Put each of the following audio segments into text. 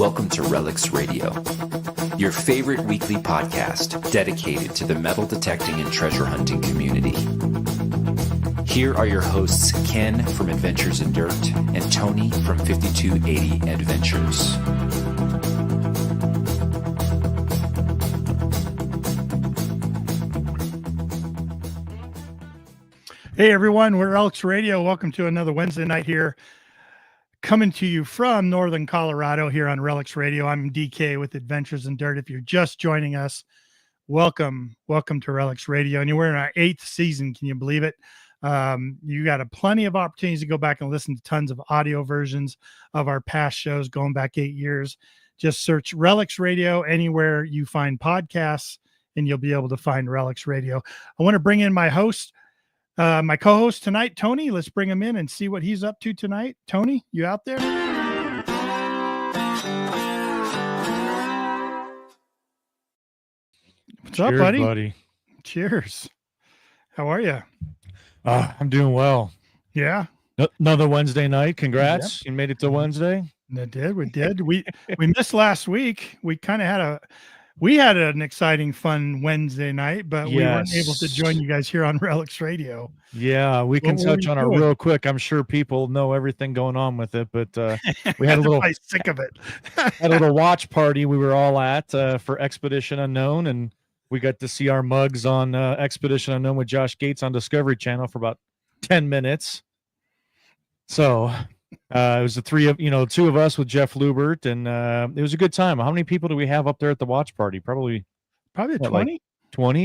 Welcome to RELICS Radio, your favorite weekly podcast dedicated to the metal detecting and treasure hunting community. Here are your hosts, Ken from Adventures in Dirt and Tony from 5280 Adventures. Hey everyone, we're RELICS Radio. Welcome to another Wednesday night here, coming to you from Northern Colorado here on RELICS Radio. I'm DK with Adventures in Dirt. If you're just joining us, welcome to RELICS Radio. And we're in our 8th season. Can you believe it? You got plenty of opportunities to go back and listen to tons of audio versions of our past shows going back 8 years. Just search RELICS Radio anywhere you find podcasts, and you'll be able to find RELICS Radio. I want to bring in my host. My co-host tonight, Tony. Let's bring him in and see what he's up to tonight. Tony, you out there? What's up, buddy? Cheers. How are you? I'm doing well. Yeah. Another Wednesday night. Congrats. Yep. You made it to Wednesday. We did. We missed last week. We kind of had an exciting, fun Wednesday night, but we weren't able to join you guys here on RELICS Radio. Yeah, we can touch on it real quick. I'm sure people know everything going on with it, but we had a little sick of it. Had a little watch party we were all at for Expedition Unknown, and we got to see our mugs on Expedition Unknown with Josh Gates on Discovery Channel for about 10 minutes. So it was the two of us with Jeff Lubert, and it was a good time. How many people do we have up there at the watch party? Probably 20? Like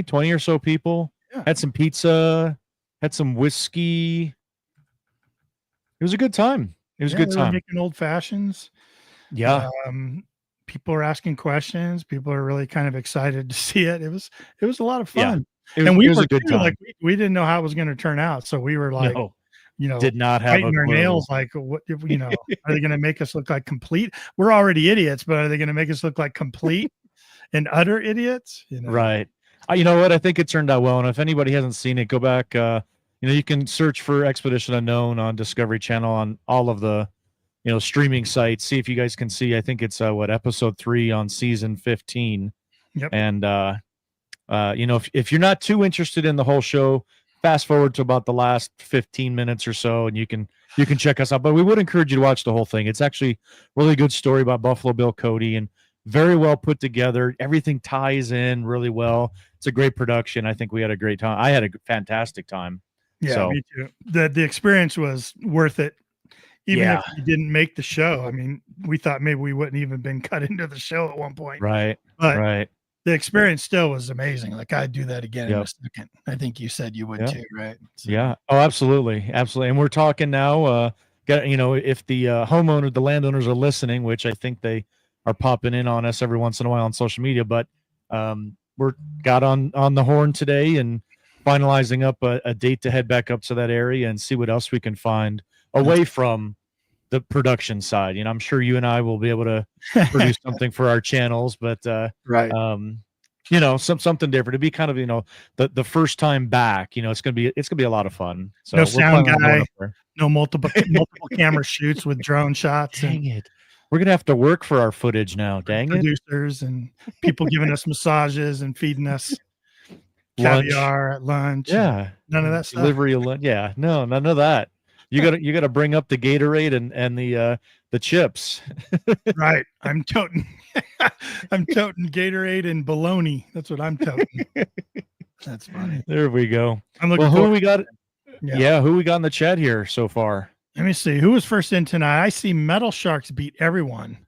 20 or so people. Yeah. Had some pizza, had some whiskey. It was a good time. It was a good time. Making old fashions. Yeah. People are asking questions. People are really kind of excited to see it. It was a lot of fun. Yeah. We was a good time. Like we didn't know how it was going to turn out. So we were like, did not have biting our nails. Like, what, are they going to make us look like complete? We're already idiots, but are they going to make us look like complete and utter idiots? Right. You know what? I think it turned out well. And if anybody hasn't seen it, go back. You can search for Expedition Unknown on Discovery Channel on all of the, streaming sites. See if you guys can see. I think it's episode 3 on season 15. Yep. And if you're not too interested in the whole show, fast forward to about the last 15 minutes or so, and you can check us out. But we would encourage you to watch the whole thing. It's actually a really good story about Buffalo Bill Cody and very well put together. Everything ties in really well. It's a great production. I think we had a great time. I had a fantastic time. Yeah, me too. The experience was worth it. Even if you didn't make the show. I mean, we thought maybe we wouldn't even been cut into the show at one point. Right. But the experience still was amazing. Like, I'd do that again in a second. I think you said you would too, right? So. Yeah. Oh, absolutely. Absolutely. And we're talking now, if the homeowner, the landowners are listening, which I think they are popping in on us every once in a while on social media, but we're got on the horn today and finalizing up a date to head back up to that area and see what else we can find away from the production side. I'm sure you and I will be able to produce something for our channels, but right. Something different. To be kind of, the first time back, it's gonna be a lot of fun. So no sound guy, no multiple camera shoots with drone shots. Dang it. We're gonna have to work for our footage now. Dang it. Producers and people giving us massages and feeding us caviar at lunch. Yeah. None of that stuff. Delivery of lunch. Yeah. No, none of that. You gotta bring up the Gatorade and the chips. Right. I'm toting Gatorade and bologna. That's what I'm toting. That's funny. There we go. I'm looking who we got? Yeah, who we got in the chat here so far? Let me see. Who was first in tonight? I see Metal Sharks beat everyone.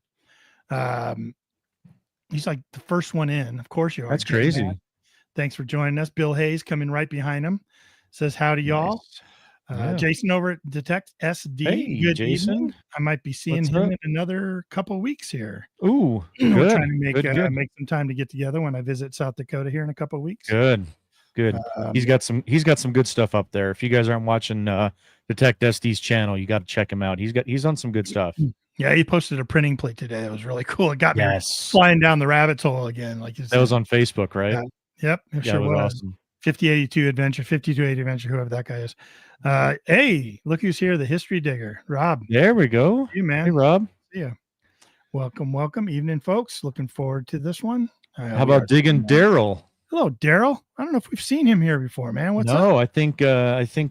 He's like the first one in. Of course you are. That's crazy. Thanks for joining us. Bill Hayes coming right behind him. Says howdy, y'all. Nice. Yeah. Jason over at Detect SD. Hey, good Jason. evening. I might be seeing him in another couple of weeks here. Ooh, we're trying to make some time to get together when I visit South Dakota here in a couple of weeks. Good. He's got some good stuff up there. If you guys aren't watching Detect SD's channel, you got to check him out. He's on some good stuff. Yeah, he posted a printing plate today. That was really cool. It got me flying down the rabbit hole again. Like that was on Facebook, right? Yep. It sure was awesome. 5082 Adventure, 5280 Adventure, whoever that guy is. Hey, look who's here, the history digger, Rob. There we go. Hey, man. Hey, Rob. Yeah. Welcome, welcome. Evening, folks. Looking forward to this one. How about digging Daryl? Hello, Daryl. I don't know if we've seen him here before, man. What's up? No, I think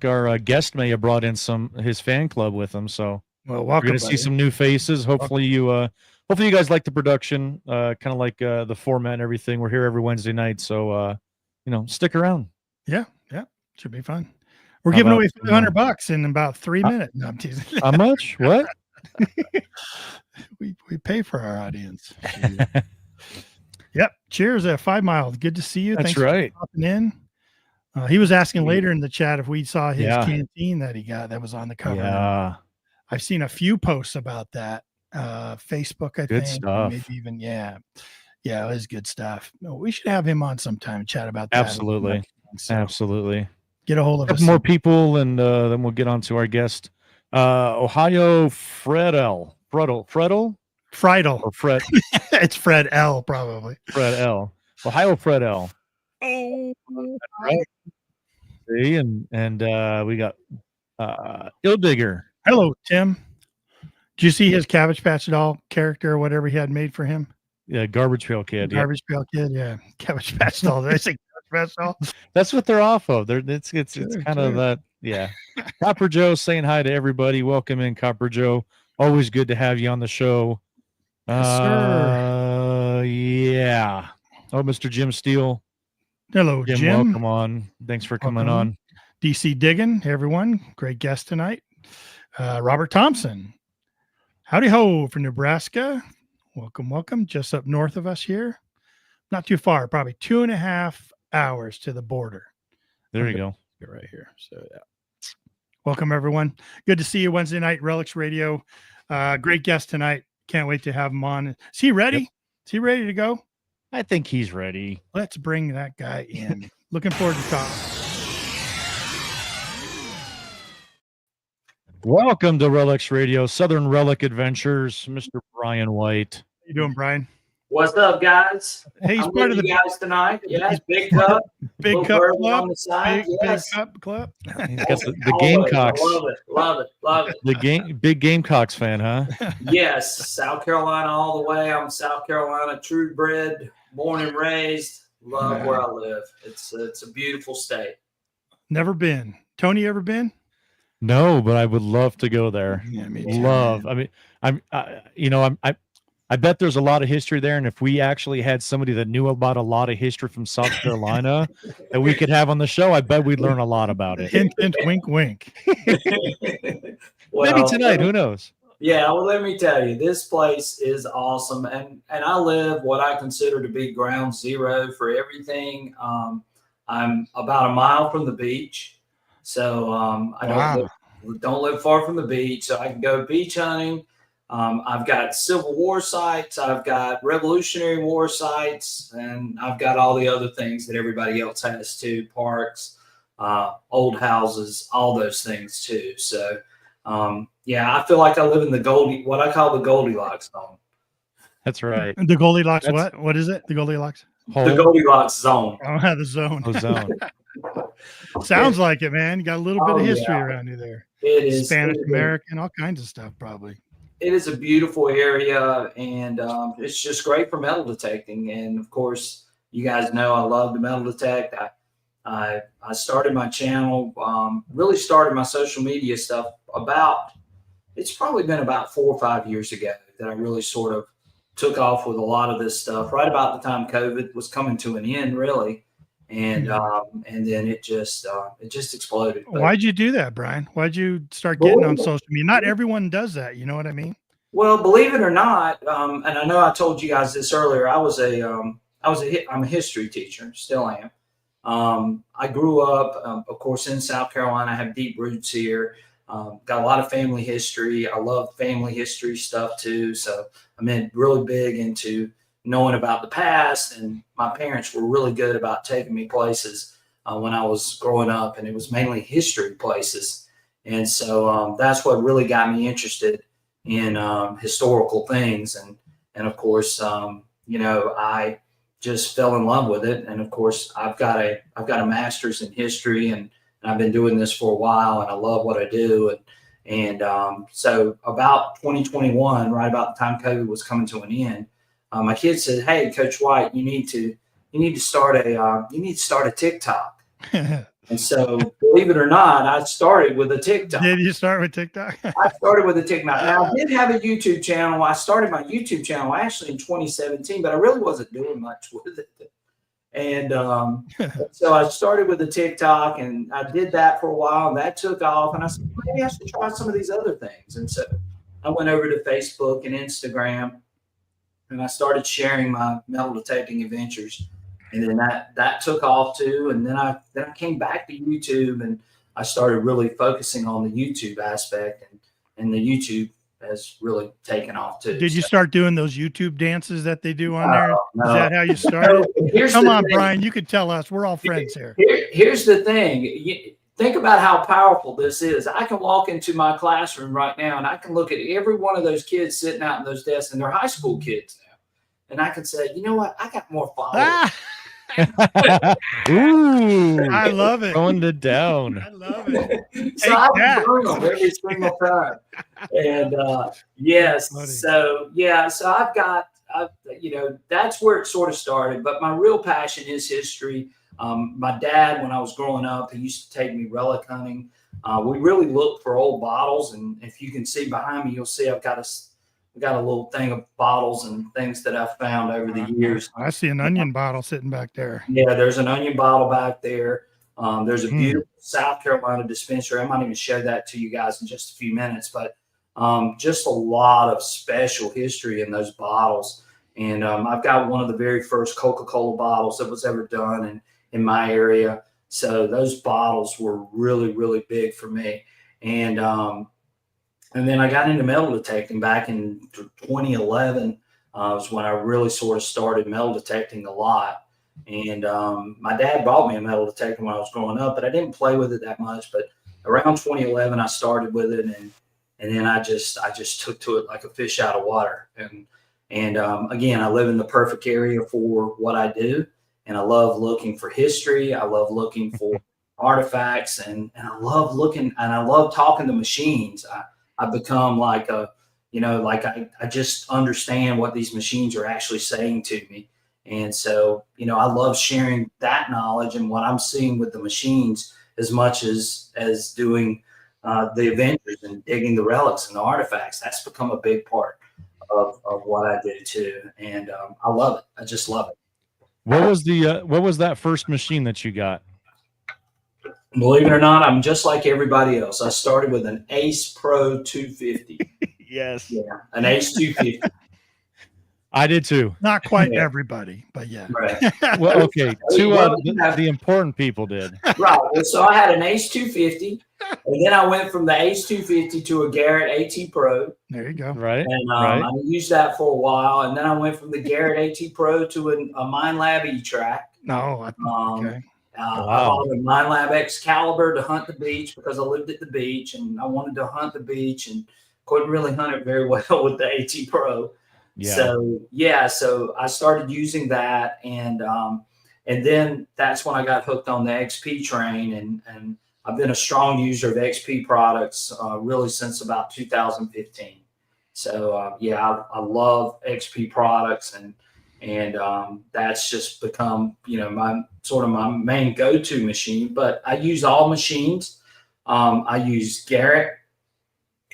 our guest may have brought in his fan club with him. So Well, we're welcome. going to see some new faces. Hopefully you guys like the production, kind of like the format and everything. We're here every Wednesday night, so stick around. Yeah, should be fun. We're giving away $500 in about 3 minutes. No, I'm teasing. How much? What? we pay for our audience. Yep. Cheers at 5 Mile. Good to see you. That's Thanks right. for popping in. He was asking later in the chat if we saw his canteen that he got that was on the cover. Yeah. I've seen a few posts about that. Facebook, I Good think. stuff. Maybe even, yeah, it was good stuff. We should have him on sometime, chat about that. Absolutely. So Absolutely. get a hold of us. More people, and then we'll get on to our guest. Ohio Friedel. Or Fred. It's Fred L, probably. Fred L. Ohio Fred L. Oh, right. See, and we got Ill Digger. Hello, Tim. Did you see his Cabbage Patch Doll character or whatever he had made for him? Yeah, Garbage Pail Kid. Garbage Pail Kid, yeah. Cabbage Patch Doll. Did I say Cabbage Patch Doll? That's what they're off of. It's kind of that, yeah. Copper Joe saying hi to everybody. Welcome in, Copper Joe. Always good to have you on the show. Yes, sir. Yeah. Oh, Mr. Jim Steele. Hello, Jim. Welcome on. Thanks for coming on. DC Diggin, everyone. Great guest tonight. Robert Thompson. Howdy ho from Nebraska. Welcome, welcome. Just up north of us here. Not too far, probably 2.5 hours to the border. There you go. Right here. So, yeah. Welcome, everyone. Good to see you Wednesday night, Relics Radio. Great guest tonight. Can't wait to have him on. Is he ready? Yep. Is he ready to go? I think he's ready. Let's bring that guy in. Looking forward to talking. Welcome to Relics Radio, Southern Relic Adventures, Mr. Brian White. How you doing, Brian? What's up, guys? Hey, he's part of the guys tonight. Yes, big cup, big cup club on the side. Big cup club. He's got the Gamecocks. Love it. The big Gamecocks fan, huh? Yes, South Carolina all the way. I'm South Carolina, true bred, born and raised. Love where I live. It's a beautiful state. Never been. Tony, ever been? No, but I would love to go there. Yeah, me too, love. Man. I mean, I bet there's a lot of history there, and if we actually had somebody that knew about a lot of history from South Carolina that we could have on the show, I bet we'd learn a lot about it. Hint, hint, wink, wink. Well, maybe tonight. Who knows? Yeah, well, let me tell you, this place is awesome, and I live what I consider to be ground zero for everything. I'm about a mile from the beach. So I don't live far from the beach, so I can go beach hunting. I've got Civil War sites, I've got Revolutionary War sites, and I've got all the other things that everybody else has too, parks, old houses, all those things too. So I feel like I live in what I call the Goldilocks zone. That's right. The Goldilocks, what is it? The Goldilocks? The Goldilocks zone. Oh, the zone. The zone. Sounds like it, man. You got a little bit of history around you there. It is Spanish American, all kinds of stuff, probably. It is a beautiful area, and it's just great for metal detecting. And of course, you guys know I love to metal detect. I started my channel, really started my social media stuff it's probably been about 4 or 5 years ago that I really sort of took off with a lot of this stuff. Right about the time COVID was coming to an end, really. And then it just exploded. But why'd you do that, Brian? Why'd you start getting on social media? Not everyone does that. You know what I mean? Well, believe it or not, and I know I told you guys this earlier. I'm a history teacher, still am. I grew up, of course, in South Carolina. I have deep roots here. Got a lot of family history. I love family history stuff too. So I'm really big into knowing about the past, and my parents were really good about taking me places when I was growing up, and it was mainly history places. And so that's what really got me interested in historical things. And of course, I just fell in love with it. And of course, I've got a master's in history, and I've been doing this for a while, and I love what I do. And so about 2021, right about the time COVID was coming to an end, my kids said, "Hey, Coach White, you need to start a TikTok." And so, believe it or not, I started with a TikTok. Did you start with TikTok? I started with a TikTok. Now, I did have a YouTube channel. I started my YouTube channel actually in 2017, but I really wasn't doing much with it. And so I started with a TikTok, and I did that for a while, and that took off. And I said, maybe I should try some of these other things. And so I went over to Facebook and Instagram, and I started sharing my metal detecting adventures. And then that took off too. And then I came back to YouTube, and I started really focusing on the YouTube aspect, and the YouTube has really taken off too. Did you start doing those YouTube dances that they do on there? No. Is that how you started? Come on, thing. Brian, you could tell us. We're all friends here. Here's the thing. Think about how powerful this is. I can walk into my classroom right now, and I can look at every one of those kids sitting out in those desks, and they're high school kids now. And I can say, you know what? I got more followers. Ooh, I love it. Going to down. I love it. So I burn them every single time. And yes, so that's where it sort of started. But my real passion is history. My dad, when I was growing up, he used to take me relic hunting. We really looked for old bottles, and if you can see behind me, you'll see I've got a little thing of bottles and things that I've found over the years. I see an onion bottle sitting back there. Yeah, there's an onion bottle back there. There's a beautiful South Carolina dispenser. I might even show that to you guys in just a few minutes, but just a lot of special history in those bottles. And I've got one of the very first Coca-Cola bottles that was ever done in my area. So those bottles were really, really big for me. And then I got into metal detecting back in 2011 was when I really sort of started metal detecting a lot. And my dad bought me a metal detector when I was growing up, but I didn't play with it that much. But around 2011, I started with it, and then I just took to it like a fish out of water. And again, I live in the perfect area for what I do, and I love looking for history. I love looking for artifacts, and I love talking to machines. I've become like I just understand what these machines are actually saying to me. And so, I love sharing that knowledge and what I'm seeing with the machines as much as doing the adventures and digging the relics and the artifacts. That's become a big part of what I do too. And I love it. I just love it. What was that first machine that you got? Believe it or not, I'm just like everybody else. I started with an Ace Pro 250. Yes. Yeah, an Ace 250. I did too. Not quite everybody, but yeah. Right. Well, okay. The important people did. Right. So I had an Ace 250, and then I went from the Ace 250 to a Garrett AT Pro. There you go. Right. And right. I used that for a while, and then I went from the Garrett AT Pro to a Minelab E-Track. No. Okay. I bought a Minelab Excalibur to hunt the beach because I lived at the beach and I wanted to hunt the beach and couldn't really hunt it very well with the AT Pro. Yeah. So I started using that, and then that's when I got hooked on the XP train, and I've been a strong user of XP products really since about 2015. So I love XP products, and that's just become my main go-to machine. But I use all machines. I use Garrett,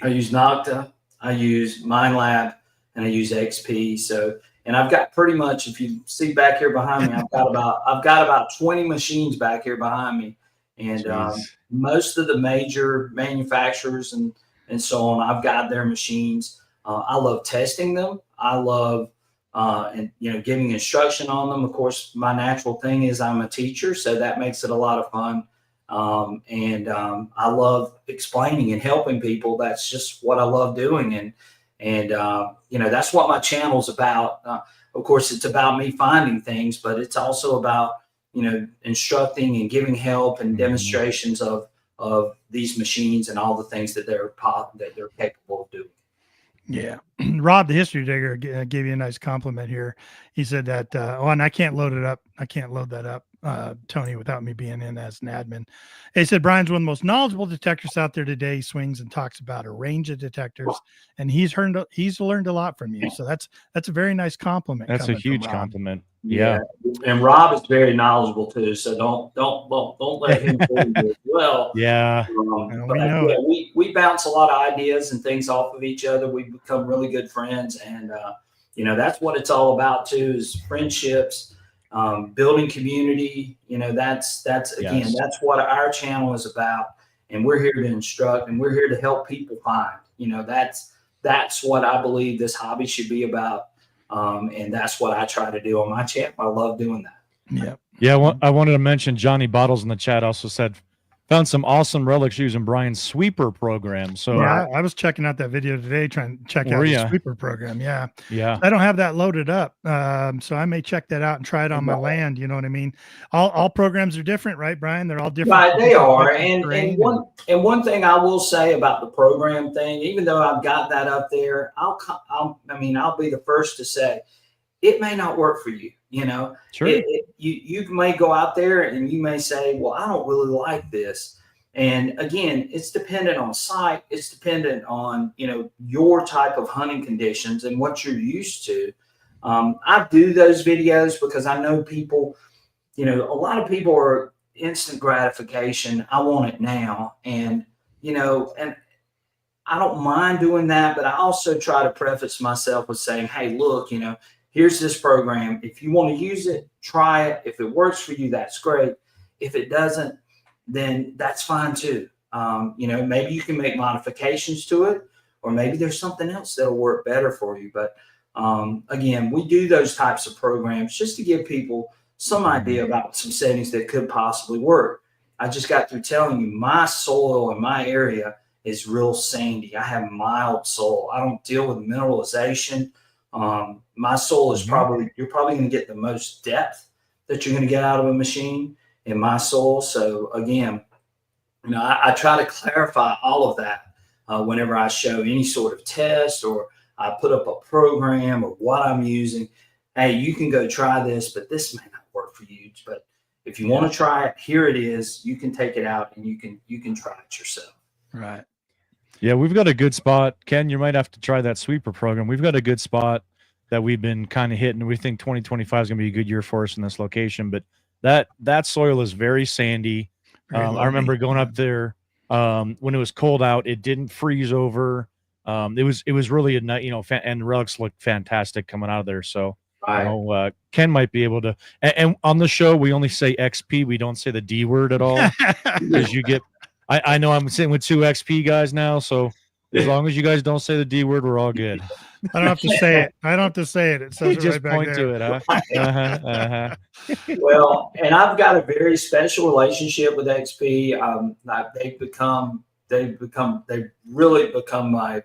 I use Nocta, I use Minelab, and I use XP. So, and I've got pretty much, if you see back here behind me, I've got about 20 machines back here behind me, and most of the major manufacturers and so on, I've got their machines. I love testing them. I love giving instruction on them. Of course, my natural thing is I'm a teacher, so that makes it a lot of fun. I love explaining and helping people. That's just what I love doing. And that's what my channel's about. Of course, it's about me finding things, but it's also about, instructing and giving help and demonstrations of these machines and all the things that they're capable of doing. Yeah. Rob, the history digger, gave you a nice compliment here. He said that, and I can't load it up. I can't load that up. Tony, without me being in as an admin. They said Brian's one of the most knowledgeable detectors out there today. He swings and talks about a range of detectors, and he's learned a lot from you. So that's a very nice compliment. That's a huge compliment. Yeah. And Rob is very knowledgeable too. So don't let him fool you as well. Yeah. We bounce a lot of ideas and things off of each other. We become really good friends, and that's what it's all about too, is friendships. Building community, that's again, that's what our channel is about. And we're here to instruct, and we're here to help people find, that's what I believe this hobby should be about. And that's what I try to do on my channel. I love doing that. Yeah. Yeah. I wanted to mention Johnny Bottles in the chat also said, found some awesome relics using Brian's sweeper program. So yeah, I was checking out that video today, trying to check out the sweeper program. Yeah. I don't have that loaded up, so I may check that out and try it on my land. You know what I mean? All programs are different, right, Brian? They're all different. Right, they are. And one thing I will say about the program thing, even though I've got that up there, I'll be the first to say it may not work for you. Sure. You may go out there and you may say, well, I don't really like this. And again, it's dependent on site. It's dependent on, your type of hunting conditions and what you're used to. I do those videos because I know people, a lot of people are instant gratification. I want it now. And I don't mind doing that, but I also try to preface myself with saying, hey, look, here's this program. If you want to use it, try it. If it works for you, that's great. If it doesn't, then that's fine too. Maybe you can make modifications to it, or maybe there's something else that'll work better for you. But again, we do those types of programs just to give people some idea about some settings that could possibly work. I just got through telling you my soil in my area is real sandy. I have mild soil. I don't deal with mineralization. My soil is you're probably going to get the most depth that you're going to get out of a machine in my soil. So again, I try to clarify all of that whenever I show any sort of test or I put up a program or what I'm using. Hey, you can go try this, but this may not work for you. But if you want to try it, here it is. You can take it out and you can try it yourself. Right. Yeah, we've got a good spot. Ken, you might have to try that sweeper program. We've got a good spot that we've been kind of hitting. We think 2025 is going to be a good year for us in this location, but that soil is very sandy. I remember going up there when it was cold out. It didn't freeze over. It was really a night, and relics looked fantastic coming out of there. So Ken might be able to. And on the show, we only say XP. We don't say the D word at all because you get. I know I'm sitting with 2 XP guys now, so as long as you guys don't say the D word, we're all good. I don't have to say it. It says just right back point there. to it, huh? Well, and I've got a very special relationship with XP. They've really become my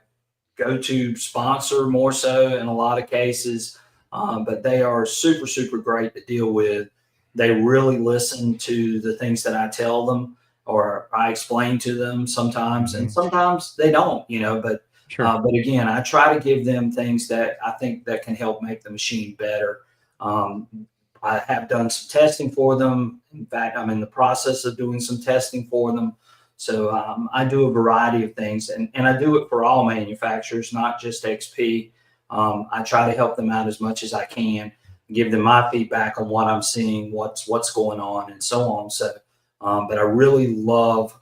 go-to sponsor more so in a lot of cases. But they are super, super great to deal with. They really listen to the things that I tell them or I explain to them sometimes, and sometimes they don't, but sure. But again, I try to give them things that I think that can help make the machine better. I have done some testing for them. In fact, I'm in the process of doing some testing for them. So I do a variety of things, and I do it for all manufacturers, not just XP. I try to help them out as much as I can, give them my feedback on what I'm seeing, what's going on, and so on. So, but I really love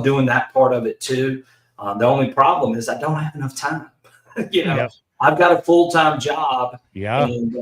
doing that part of it too. The only problem is I don't have enough time. Yep. I've got a full-time job, and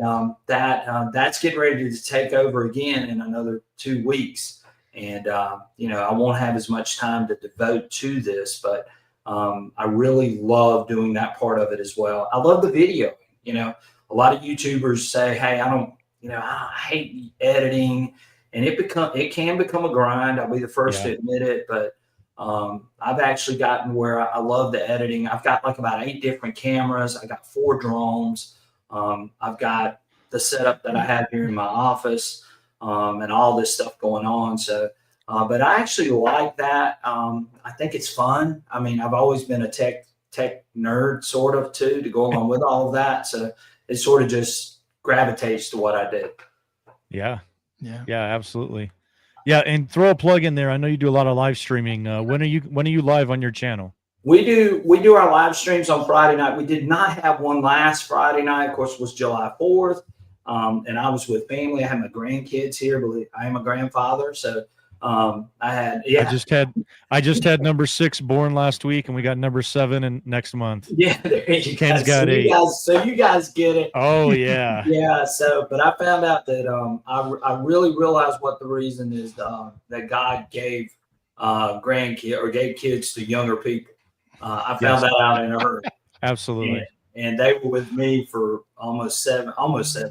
that's getting ready to take over again in another 2 weeks. And, I won't have as much time to devote to this, but I really love doing that part of it as well. I love the video. A lot of YouTubers say, hey, I hate editing, and it can become a grind. I'll be the first to admit it, but I've actually gotten where I love the editing. I've got like about 8 different cameras. I got 4 drones. I've got the setup that I have here in my office, and all this stuff going on. So, but I actually like that. I think it's fun. I mean, I've always been a tech nerd sort of too, to go along with all of that. So it sort of just gravitates to what I do. Yeah. Yeah. Yeah, absolutely. Yeah, and throw a plug in there. I know you do a lot of live streaming. When are you live on your channel? We do our live streams on Friday night. We did not have one last Friday night. Of course, it was July 4th. And I was with family. I had my grandkids here. Believe I am a grandfather. So I just had number 6 born last week, and we got number 7 in next month. Yeah, there you Ken's go. got 8. So you guys get it. Oh yeah. Yeah. So, but I found out that I really realized what the reason is that God gave grandkids or gave kids to younger people. I found that out in a hurry. Absolutely. And they were with me for almost 7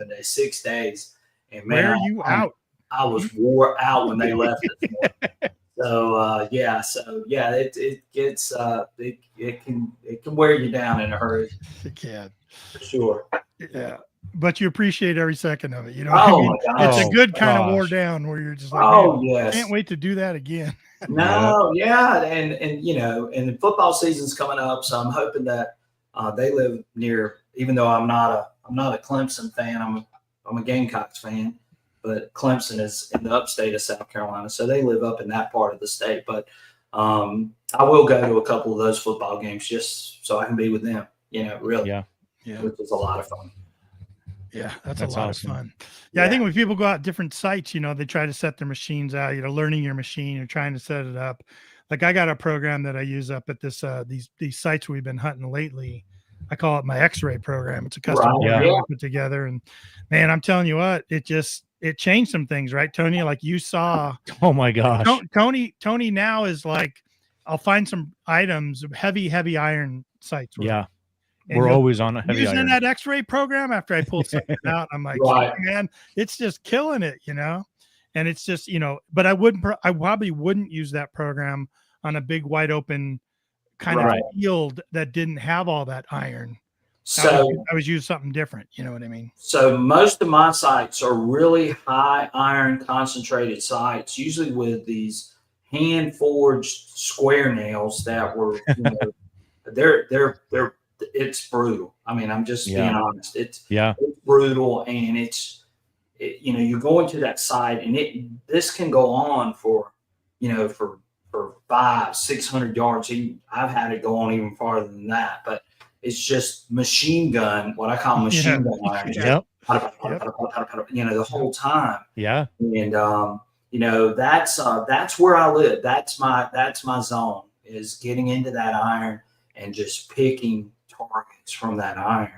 days, 6 days. And man, Where are you out? I was wore out when they left this morning. So it gets it can wear you down in a hurry. It can. For sure. Yeah. But you appreciate every second of it. You know, my gosh. It's a good kind of wore down where you're just like, yes. I can't wait to do that again. No, yeah. And you know, and the football season's coming up, so I'm hoping that they live near, even though I'm not a Clemson fan, I'm a Gamecocks fan, but Clemson is in the upstate of South Carolina, so they live up in that part of the state. But I will go to a couple of those football games just so I can be with them, you know, really. Yeah. Which is a lot of fun. Yeah, that's a lot awesome. of fun. Yeah, I think when people go out different sites, you know, they try to set their machines out, you know, learning your machine, you're trying to set it up. Like I got a program that I use up at this these sites we've been hunting lately. I call it my X-ray program. It's a custom program I put together, and man, I'm telling you what, it changed some things, right, Tony? Like you saw. Oh my gosh. Tony now is like, I'll find some items, heavy iron sites. Yeah. We're always on a heavy using iron. that X-ray program after I pulled something out. I'm like, man, it's just killing it, you know? And it's just, you know, but I probably wouldn't use that program on a big wide open kind of field that didn't have all that iron. So I was using something different. You know what I mean? So most of my sites are really high iron concentrated sites, usually with these hand forged square nails that were, you know, they're it's brutal. I mean, I'm just being honest. It's brutal, and you know, you go into that site, and this can go on for, you know, for 500-600 yards. I've had it go on even farther than that, but it's just machine gun, what I call machine gun iron. You know, the whole time. Yeah. And you know, that's where I live. That's my zone, is getting into that iron and just picking targets from that iron.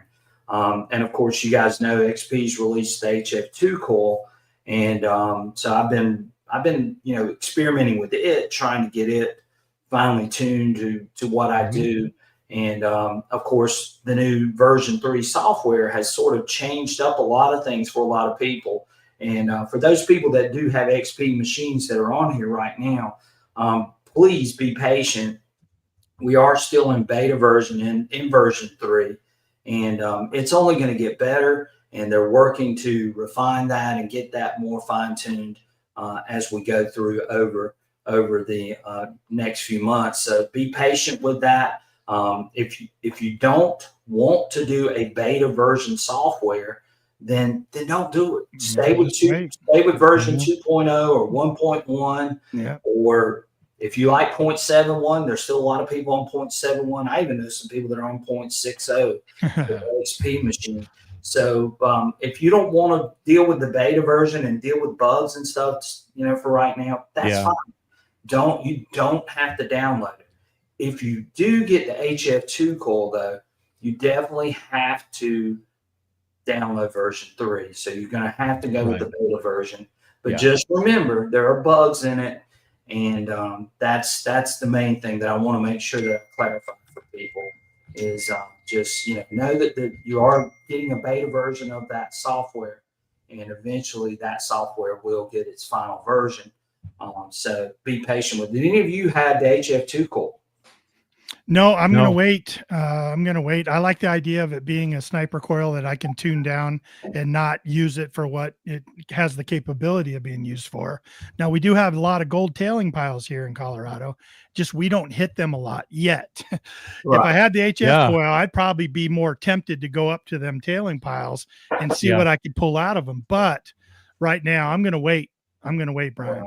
And of course, you guys know XP's released the HF2 coil, and so I've been you know, experimenting with it, trying to get it finally tuned to what I do. And of course, the new version 3 software has sort of changed up a lot of things for a lot of people. And for those people that do have XP machines that are on here right now, please be patient. We are still in beta version, in version 3, and it's only going to get better, and they're working to refine that and get that more fine-tuned as we go through over the next few months. So be patient with that. If you don't want to do a beta version software, then don't do it. Stay with version 2.0 or 1.1. Yeah. Or if you like 0.71, there's still a lot of people on 0.71. I even know some people that are on 0.60 XP machine. So if you don't want to deal with the beta version and deal with bugs and stuff, you know, for right now, that's fine. You don't have to download it. If you do get the HF2 coil, though, you definitely have to download version 3. So you're going to have to go with the beta version. But just remember, there are bugs in it. And that's the main thing that I want to make sure that I clarify for people is just, you know that you are getting a beta version of that software, and eventually that software will get its final version. So be patient with it. Did any of you had the HF2 coil? No, I'm going to wait. I like the idea of it being a sniper coil that I can tune down and not use it for what it has the capability of being used for. Now, we do have a lot of gold tailing piles here in Colorado. Just we don't hit them a lot yet. If I had the HF coil, I'd probably be more tempted to go up to them tailing piles and see what I could pull out of them. But right now. I'm going to wait. Brian.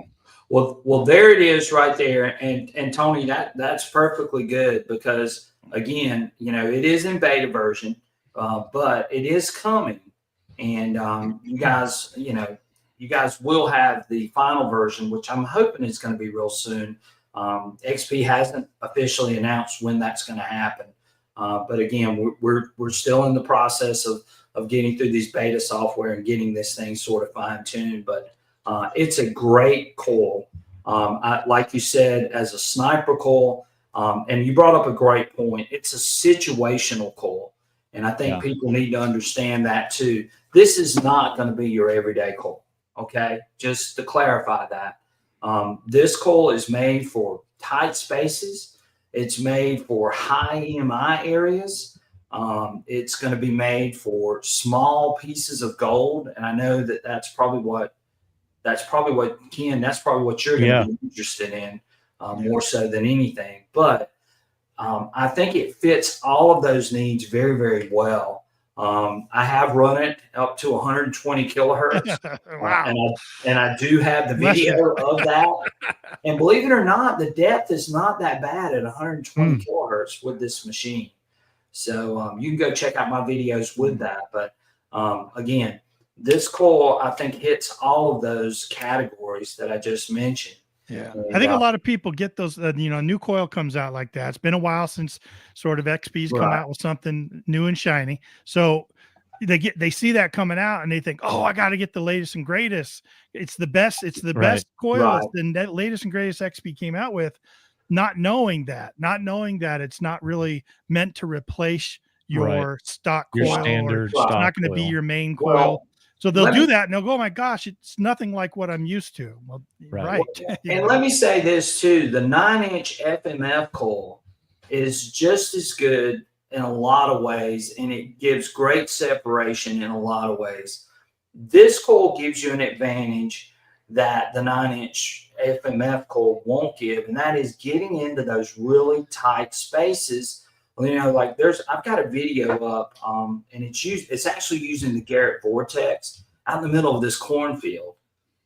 Well, there it is right there. And Tony, that's perfectly good because again, it is in beta version, but it is coming. And you guys will have the final version, which I'm hoping is going to be real soon. XP hasn't officially announced when that's going to happen. But again, we're still in the process of getting through these beta software and getting this thing sort of fine-tuned. But it's a great coil. Like you said, as a sniper coil, and you brought up a great point. It's a situational coil. And I think people need to understand that too. This is not going to be your everyday coil. Okay. Just to clarify that. This coil is made for tight spaces. It's made for high EMI areas. It's going to be made for small pieces of gold. And I know that's probably what Ken, that's probably what you're going to be interested in more so than anything. But I think it fits all of those needs very, very well. I have run it up to 120 kilohertz. Wow. And I do have the video of that. And believe it or not, the depth is not that bad at 120 kilohertz with this machine. So you can go check out my videos with that. But again, this coil, I think, hits all of those categories that I just mentioned. Yeah, I think a lot of people get those. New coil comes out like that. It's been a while since sort of XP's come out with something new and shiny. So they see that coming out and they think, oh, I got to get the latest and greatest. It's the best. It's the best coil. And that latest and greatest XP came out with, not knowing that it's not really meant to replace your stock coil. Your standard stock. It's not going to be your main coil. Well, so they'll do that and they'll go, oh my gosh, it's nothing like what I'm used to. Well, right. And let me say this too, the 9-inch FMF coil is just as good in a lot of ways, and it gives great separation in a lot of ways. This coil gives you an advantage that the 9-inch FMF coil won't give, and that is getting into those really tight spaces. Like I've got a video up, and it's actually using the Garrett Vortex out in the middle of this cornfield.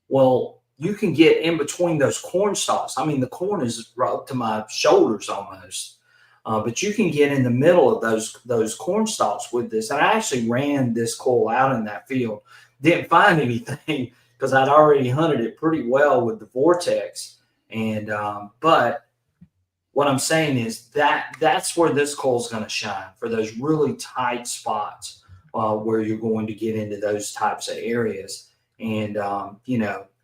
Well, you can get in between those corn stalks. I mean, the corn is right up to my shoulders almost, but you can get in the middle of those corn stalks with this. And I actually ran this coil out in that field. Didn't find anything because I'd already hunted it pretty well with the Vortex. And but what I'm saying is that's where this coil is going to shine, for those really tight spots where you're going to get into those types of areas. And,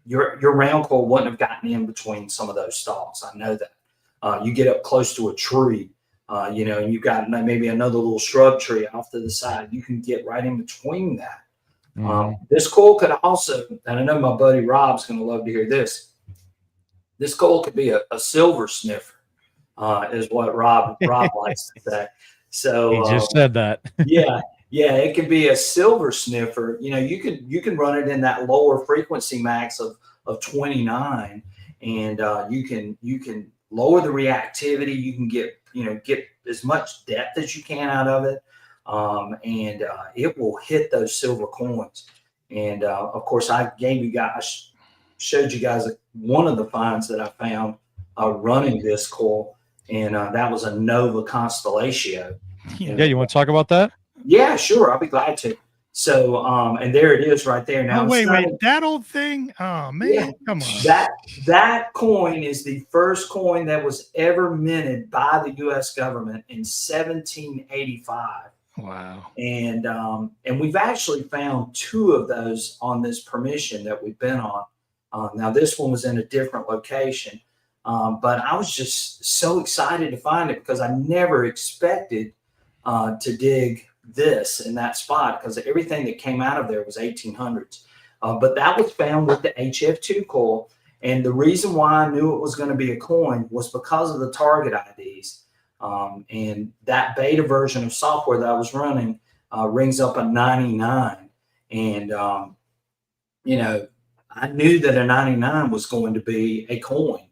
your round coil wouldn't have gotten in between some of those stalks. I know that. You get up close to a tree, and you've got maybe another little shrub tree off to the side. You can get right in between that. This coil could also, and I know my buddy Rob's going to love to hear this, this coil could be a silver sniffer. Is what Rob likes to say. So he just said that. yeah, it could be a silver sniffer. You can run it in that lower frequency max of 29, and you can lower the reactivity. You can get as much depth as you can out of it, and it will hit those silver coins. And of course, I showed you guys one of the finds that I found running this coil. And that was a Nova Constellatio. Yeah, you want to talk about that? Yeah, sure. I'll be glad to. So, and there it is right there. Now, wait, that old thing? Oh, man, come on. That coin is the first coin that was ever minted by the U.S. government in 1785. Wow. And we've actually found 2 of those on this permission that we've been on. Now, this one was in a different location. But I was just so excited to find it because I never expected to dig this in that spot, because everything that came out of there was 1800s. But that was found with the HF2 coil. And the reason why I knew it was going to be a coin was because of the target IDs. And that beta version of software that I was running rings up a 99. And, I knew that a 99 was going to be a coin.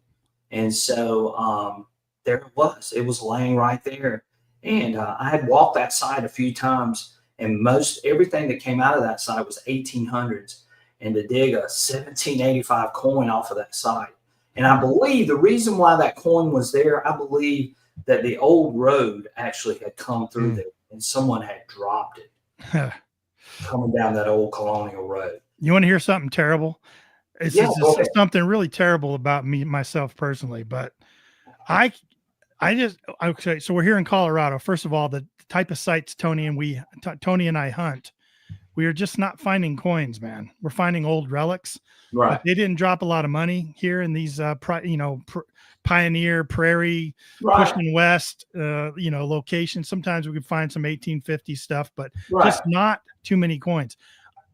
And so there it was. It was laying right there. And I had walked that side a few times, and everything that came out of that side was 1800s. and to dig a 1785 coin off of that site. And I believe the reason why that coin was there, I believe that the old road actually had come through there and someone had dropped it coming down that old colonial road. You want to hear something terrible? It's something really terrible about myself personally, but okay. So we're here in Colorado. First of all, the type of sites Tony and I hunt, we are just not finding coins, man. We're finding old relics. Right. They didn't drop a lot of money here in these, pioneer prairie, pushing west, locations. Sometimes we can find some 1850 stuff, but just not too many coins.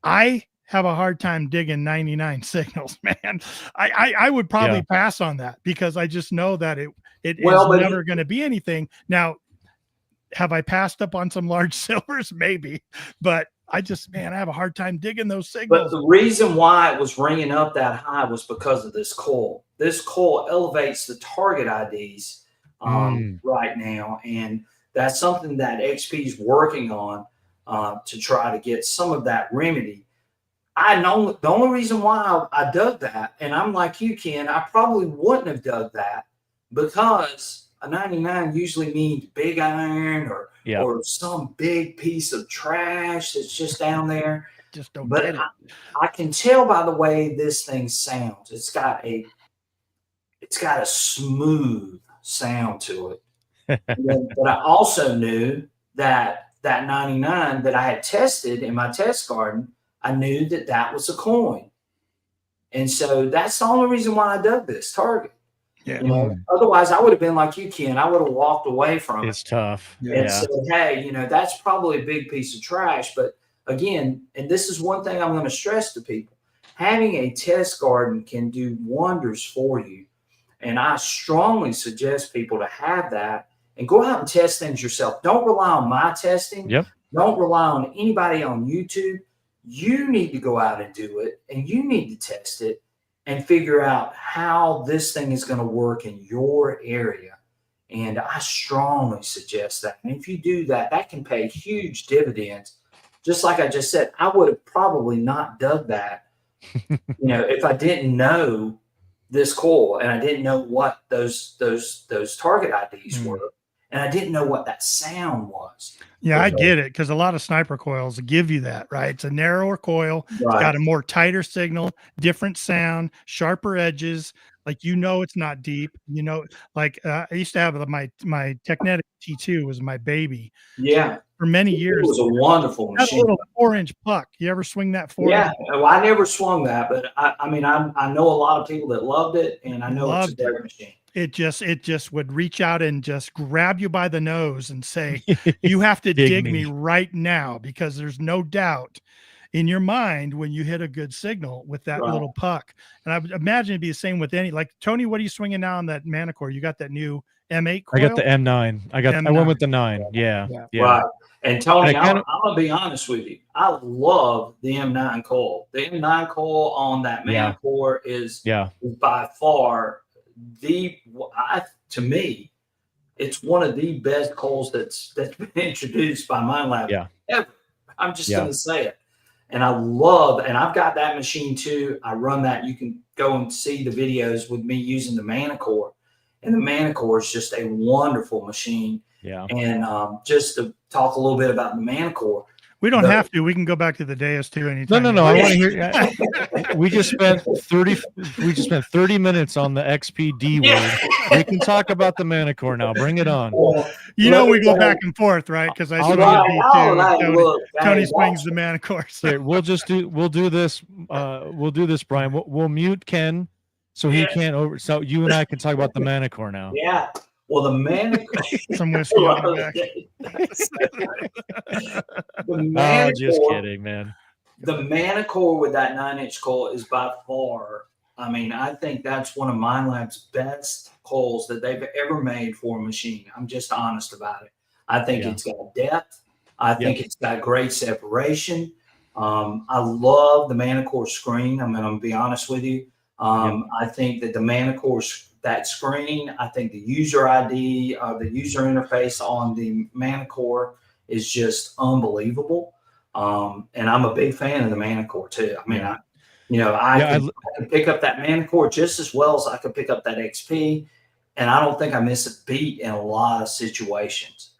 I have a hard time digging 99 signals, man. I would probably pass on that because I just know that it is never going to be anything. Now, have I passed up on some large silvers? Maybe, but I have a hard time digging those signals. But the reason why it was ringing up that high was because of this coil. This coil elevates the target IDs right now, and that's something that XP is working on to try to get some of that remedy. I know the only reason why I dug that, and I'm like you, Ken, I probably wouldn't have dug that because a 99 usually means big iron or some big piece of trash that's just down there. Just don't get it. I can tell by the way this thing sounds. It's got a smooth sound to it. But I also knew that 99 that I had tested in my test garden, I knew that was a coin. And so that's the only reason why I dug this target. Yeah. Otherwise I would have been like you, Ken. I would have walked away from it. It's tough. And said, hey, that's probably a big piece of trash. But again, and this is one thing I'm going to stress to people, having a test garden can do wonders for you. And I strongly suggest people to have that and go out and test things yourself. Don't rely on my testing. Yep. Don't rely on anybody on YouTube. You need to go out and do it, and you need to test it and figure out how this thing is going to work in your area. And I strongly suggest that. And if you do that, that can pay huge dividends. Just like I just said, I would have probably not dug that, if I didn't know this coil and I didn't know what those target IDs were. And I didn't know what that sound was. Yeah, I get it, because a lot of sniper coils give you that, right? It's a narrower coil, It's got a more tighter signal, different sound, sharper edges. Like, it's not deep. I used to have my Technetic T2 was my baby. Yeah. For many years. It was a wonderful machine. A little 4-inch puck. You ever swing that 4-inch? Yeah, well, I never swung that, but I know a lot of people that loved it, and I know it's a great machine. It just would reach out and just grab you by the nose and say, you have to dig me right now, because there's no doubt in your mind when you hit a good signal with that little puck. And I would imagine it'd be the same with Tony, what are you swinging now on that Manicore? You got that new M8 coil? I got the M9. I went with the 9. Yeah. Right. And Tony, I'm going to be honest with you. I love the M9 coil. The M9 coil on that Manicore is by far to me, it's one of the best coils that's been introduced by Minelab ever. I'm just going to say it. And I've got that machine too. I run that. You can go and see the videos with me using the Manicore. And the Manicore is just a wonderful machine. Yeah. And just to talk a little bit about the Manicore. We don't have to. We can go back to the Deus II anytime. No. I want to hear. We just spent 30 minutes on the XP D word. We can talk about the Manicore now. Bring it on. We go back and forth, right? Because I swing the D2. Tony swings the Manicore. So. Here, we'll do this. We'll do this, Brian. We'll mute Ken so he can't so you and I can talk about the Manicore now. Yeah. Well, the Manicore. Some whiskey on the back. Just kidding, man. The Manicore with that 9-inch coil is by far, I think that's one of Minelab's best coils that they've ever made for a machine. I'm just honest about it. I think it's got depth. I think it's got great separation. I love the Manicore screen. I'm going to be honest with you. I think that the Manicore, that screen, I think the user ID, the user interface on the Manicore is just unbelievable. And I'm a big fan of the Manicore too. You know, I can pick up that Manicore just as well as I could pick up that XP, and I don't think I miss a beat in a lot of situations.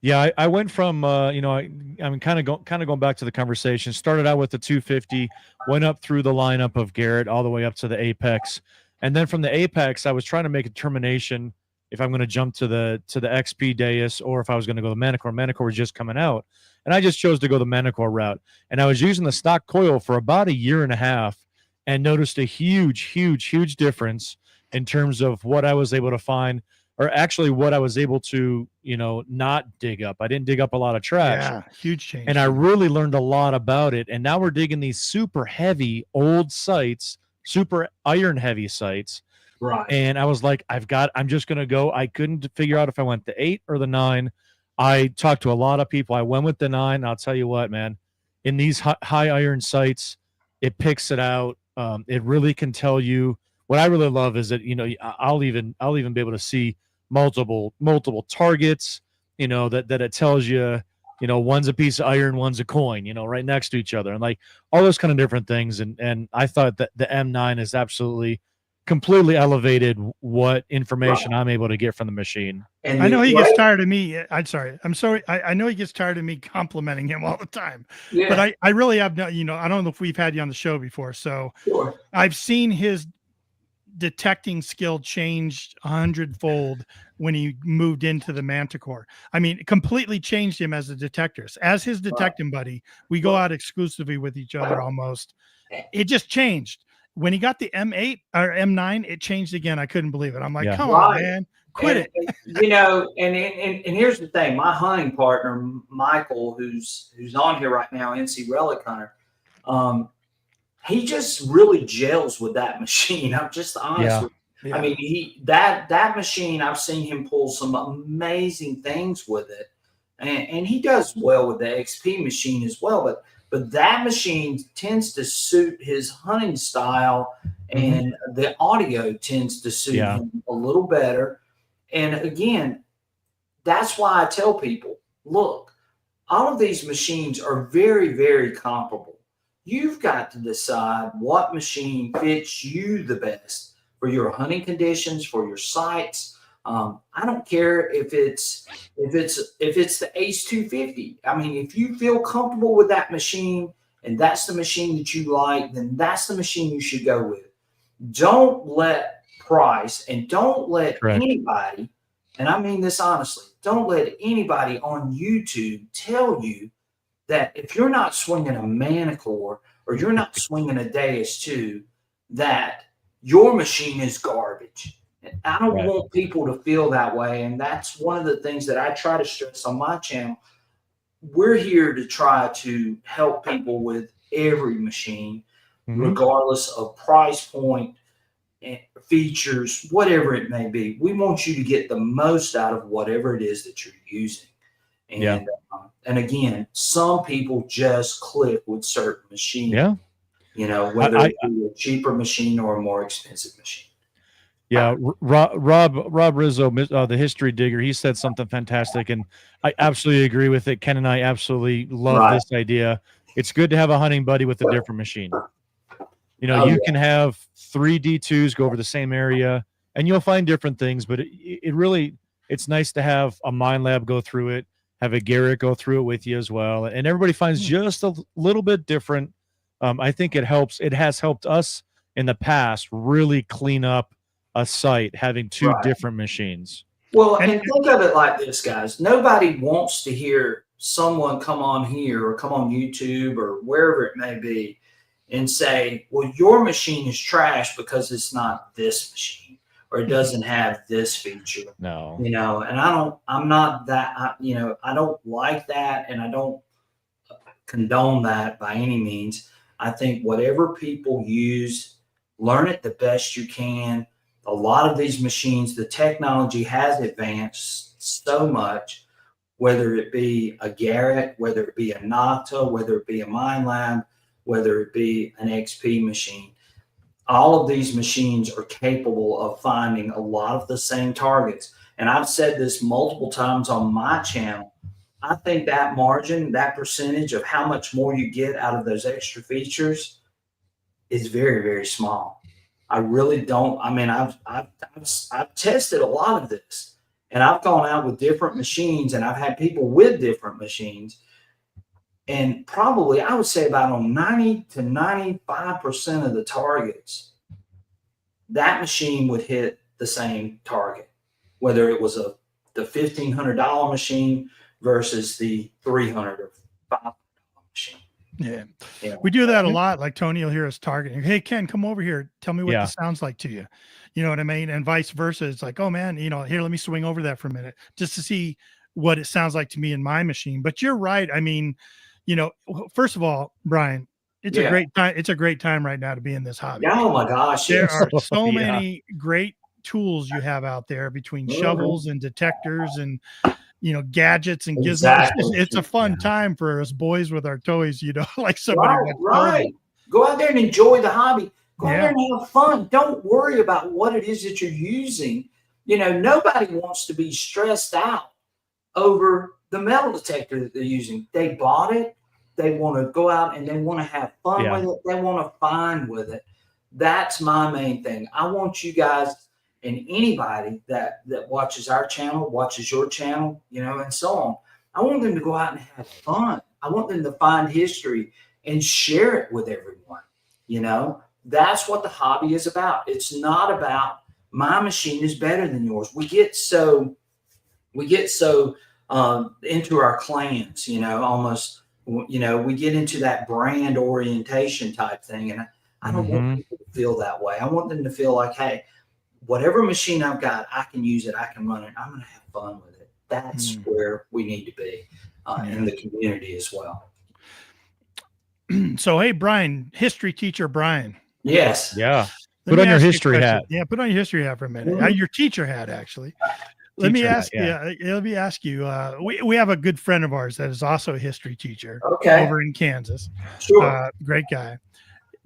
Yeah, I went from you know, I'm kind of going back to the conversation. Started out with the 250, went up through the lineup of Garrett all the way up to the Apex, and then from the Apex, I was trying to make a determination if I'm going to jump to the XP Deus or if I was going to go the Manicore. Manicore was just coming out, and I just chose to go the Manicore route. And I was using the stock coil for about a year and a half, and noticed a huge difference in terms of what I was able to find, or actually what I was able to, you know, not dig up. I didn't dig up a lot of trash. Yeah, huge change. And I really learned a lot about it. And now we're digging these super heavy old sites, super iron heavy sites. Right. And I was like, I'm just going to go. I couldn't figure out if I went the 8 or the 9. I talked to a lot of people. I went with the 9. And I'll tell you what, man, in these high iron sites, it picks it out. It really can tell you. What I really love is that, you know, I'll even be able to see multiple targets, you know, that it tells you, you know, one's a piece of iron, one's a coin, you know, right next to each other, and like all those kind of different things. And I thought that the M9 is absolutely completely elevated what information I'm able to get from the machine. And I know he gets tired of me. I'm sorry. I know he gets tired of me complimenting him all the time, but I really have not, you know, I don't know if we've had you on the show before. So I've seen his detecting skill changed 100-fold when he moved into the Manticore. I mean, it completely changed him as a detector. As his detecting buddy, we go out exclusively with each other almost. It just changed. When he got the M8 or M9, it changed again. I couldn't believe it. I'm like, come on, man, quit it. You know, and here's the thing. My hunting partner, Michael, who's on here right now, NC Relic Hunter, he just really gels with that machine. I'm just honest with you. I mean, that machine, I've seen him pull some amazing things with it. And he does well with the XP machine as well, but that machine tends to suit his hunting style, and the audio tends to suit him a little better. And again, that's why I tell people, look, all of these machines are very, very comparable. You've got to decide what machine fits you the best for your hunting conditions, for your sites. I don't care if it's the Ace 250. I mean, if you feel comfortable with that machine and that's the machine that you like, then that's the machine you should go with. Don't let price and don't let anybody, and I mean this honestly, don't let anybody on YouTube tell you that if you're not swinging a Manicore or you're not swinging a Deus II, that your machine is garbage. And I don't want people to feel that way. And that's one of the things that I try to stress on my channel. We're here to try to help people with every machine, regardless of price point, features, whatever it may be. We want you to get the most out of whatever it is that you're using. And again, some people just click with certain machines. Yeah. You know, whether it be a cheaper machine or a more expensive machine. Yeah, Rob Rizzo, the history digger, he said something fantastic, and I absolutely agree with it. Ken and I absolutely love this idea. It's good to have a hunting buddy with a different machine. You know, you can have 3 D2s go over the same area, and you'll find different things, but it really, it's nice to have a Minelab go through it, have a Garrett go through it with you as well, and everybody finds just a little bit different. I think it helps. It has helped us in the past really clean up a site having 2 different machines. Well, and think of it like this, guys. Nobody wants to hear someone come on here or come on YouTube or wherever it may be and say, well, your machine is trash because it's not this machine or it doesn't have this feature. No. You know, and I'm not that, you know, I don't like that, and I don't condone that by any means. I think whatever people use, learn it the best you can. A lot of these machines, the technology has advanced so much, whether it be a Garrett, whether it be a Nocta, whether it be a Minelab, whether it be an XP machine. All of these machines are capable of finding a lot of the same targets. And I've said this multiple times on my channel. I think that margin, that percentage of how much more you get out of those extra features is very, very small. I really don't. I mean, I've tested a lot of this, and I've gone out with different machines, and I've had people with different machines, and probably I would say about on 90 to 95% of the targets, that machine would hit the same target, whether it was the $1,500 machine versus the $300 or $500 machine. Yeah. We do that a lot. Like Tony will hear us targeting. Hey, Ken, come over here. Tell me what this sounds like to you. You know what I mean? And vice versa. It's like, oh man, you know, here, let me swing over that for a minute just to see what it sounds like to me in my machine. But you're right. I mean, you know, first of all, Brian, it's a great time. It's a great time right now to be in this hobby. Oh my gosh. There are so many great tools you have out there between shovels and detectors and, you know, gadgets and gizmos. Exactly. It's a fun time for us boys with our toys, you know, like somebody. Right. Go out there and enjoy the hobby. Go out there and have fun. Don't worry about what it is that you're using. You know, nobody wants to be stressed out over the metal detector that they're using. They bought it. They want to go out and they want to have fun with it. They want to find with it. That's my main thing. I want you guys and anybody that watches our channel, watches your channel, you know, and so on. I want them to go out and have fun. I want them to find history and share it with everyone. You know, that's what the hobby is about. It's not about my machine is better than yours. We get so into our clans, you know, almost, you know, we get into that brand orientation type thing. And I don't want people to feel that way. I want them to feel like, hey, whatever machine I've got, I can use it. I can run it. I'm going to have fun with it. That's where we need to be in the community as well. So, hey, Brian, history teacher, Brian. Yes. Yeah. Put on your history hat. Yeah. Put on your history hat for a minute. Your teacher hat, actually. Let me ask you, we have a good friend of ours that is also a history teacher over in Kansas. Sure. Great guy.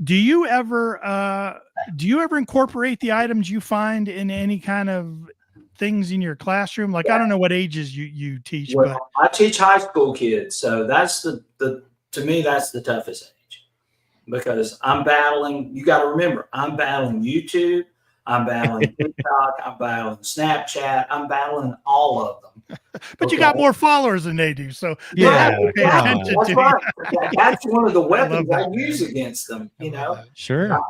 Do you ever incorporate the items you find in any kind of things in your classroom? Like, I don't know what ages you teach, but I teach high school kids. So that's to me, that's the toughest age, because I'm battling, you got to remember, I'm battling YouTube. I'm battling TikTok. I'm battling Snapchat. I'm battling all of them. But you got more followers than they do, so that's right. That's one of the weapons I use against them. You know, sure.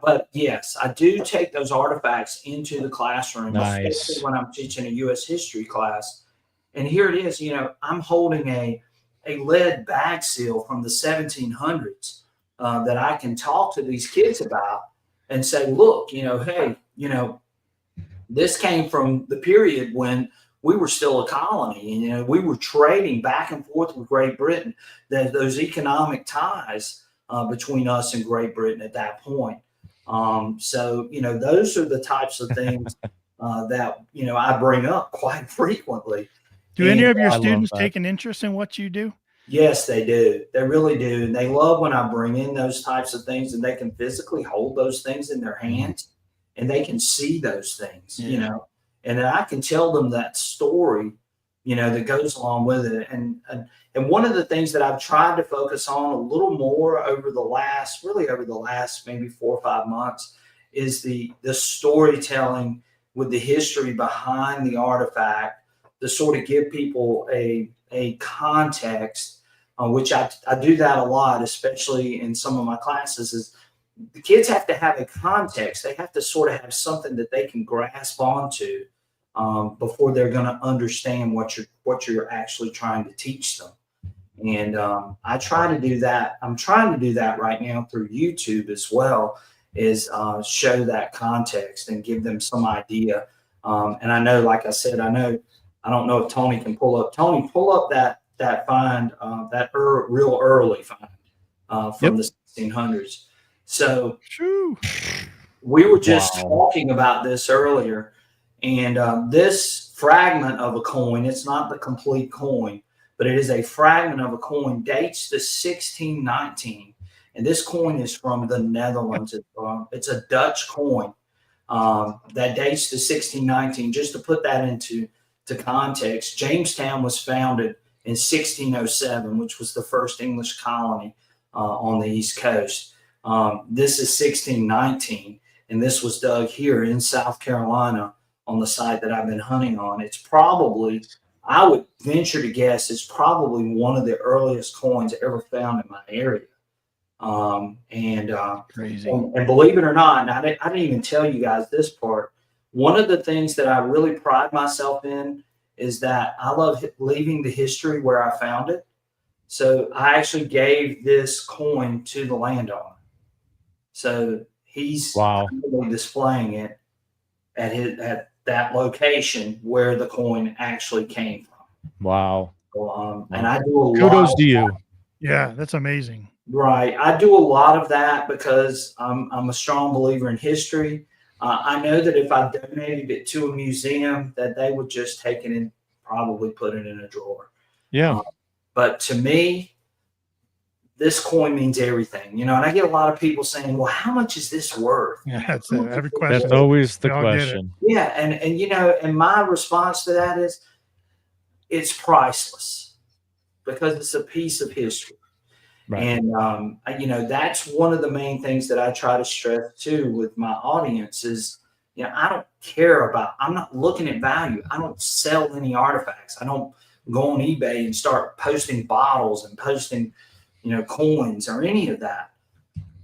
But yes, I do take those artifacts into the classroom, especially when I'm teaching a U.S. history class. And here it is. You know, I'm holding a lead bag seal from the 1700s that I can talk to these kids about. And say, look, you know, hey, you know, this came from the period when we were still a colony, and you know, we were trading back and forth with Great Britain. Those economic ties between us and Great Britain at that point. So, you know, those are the types of things that, you know, I bring up quite frequently. Do any of your students take an interest in what you do? Yes, they do. They really do. And they love when I bring in those types of things, and they can physically hold those things in their hands and they can see those things, you know, and then I can tell them that story, you know, that goes along with it. And one of the things that I've tried to focus on a little more over the last maybe 4 or 5 months is the storytelling with the history behind the artifact, to sort of give people a context, which I do that a lot, especially in some of my classes, is the kids have to have a context. They have to sort of have something that they can grasp onto before they're going to understand what you're actually trying to teach them. And I try to do that. I'm trying to do that right now through YouTube as well, is show that context and give them some idea. And I know, like I said, I don't know if Tony can pull up. Tony, pull up that find, real early find from the 1600s. So we were just talking about this earlier, and this fragment of a coin, it's not the complete coin, but it is a fragment of a coin, dates to 1619. And this coin is from the Netherlands. It's a Dutch coin that dates to 1619. Just to put that into context, Jamestown was founded in 1607, which was the first English colony on the East Coast. This is 1619, and this was dug here in South Carolina on the site that I've been hunting on. It's probably, I would venture to guess, it's probably one of the earliest coins ever found in my area. Crazy. And believe it or not, and I didn't even tell you guys this part. One of the things that I really pride myself in is that I love leaving the history where I found it. So I actually gave this coin to the landowner. So he's displaying it at that location where the coin actually came from. Wow. So, and I do a lot. Kudos to you. Yeah, that's amazing. Right. I do a lot of that because I'm a strong believer in history. I know that if I donated it to a museum, that they would just take it and probably put it in a drawer. Yeah. But to me, this coin means everything, and I get a lot of people saying, well, how much is this worth? Yeah, that's every question. That's always the question. Yeah. And my response to that is it's priceless because it's a piece of history. Right. And, that's one of the main things that I try to stress too with my audience is, I don't care about, I'm not looking at value. I don't sell any artifacts. I don't go on eBay and start posting bottles and posting, coins or any of that.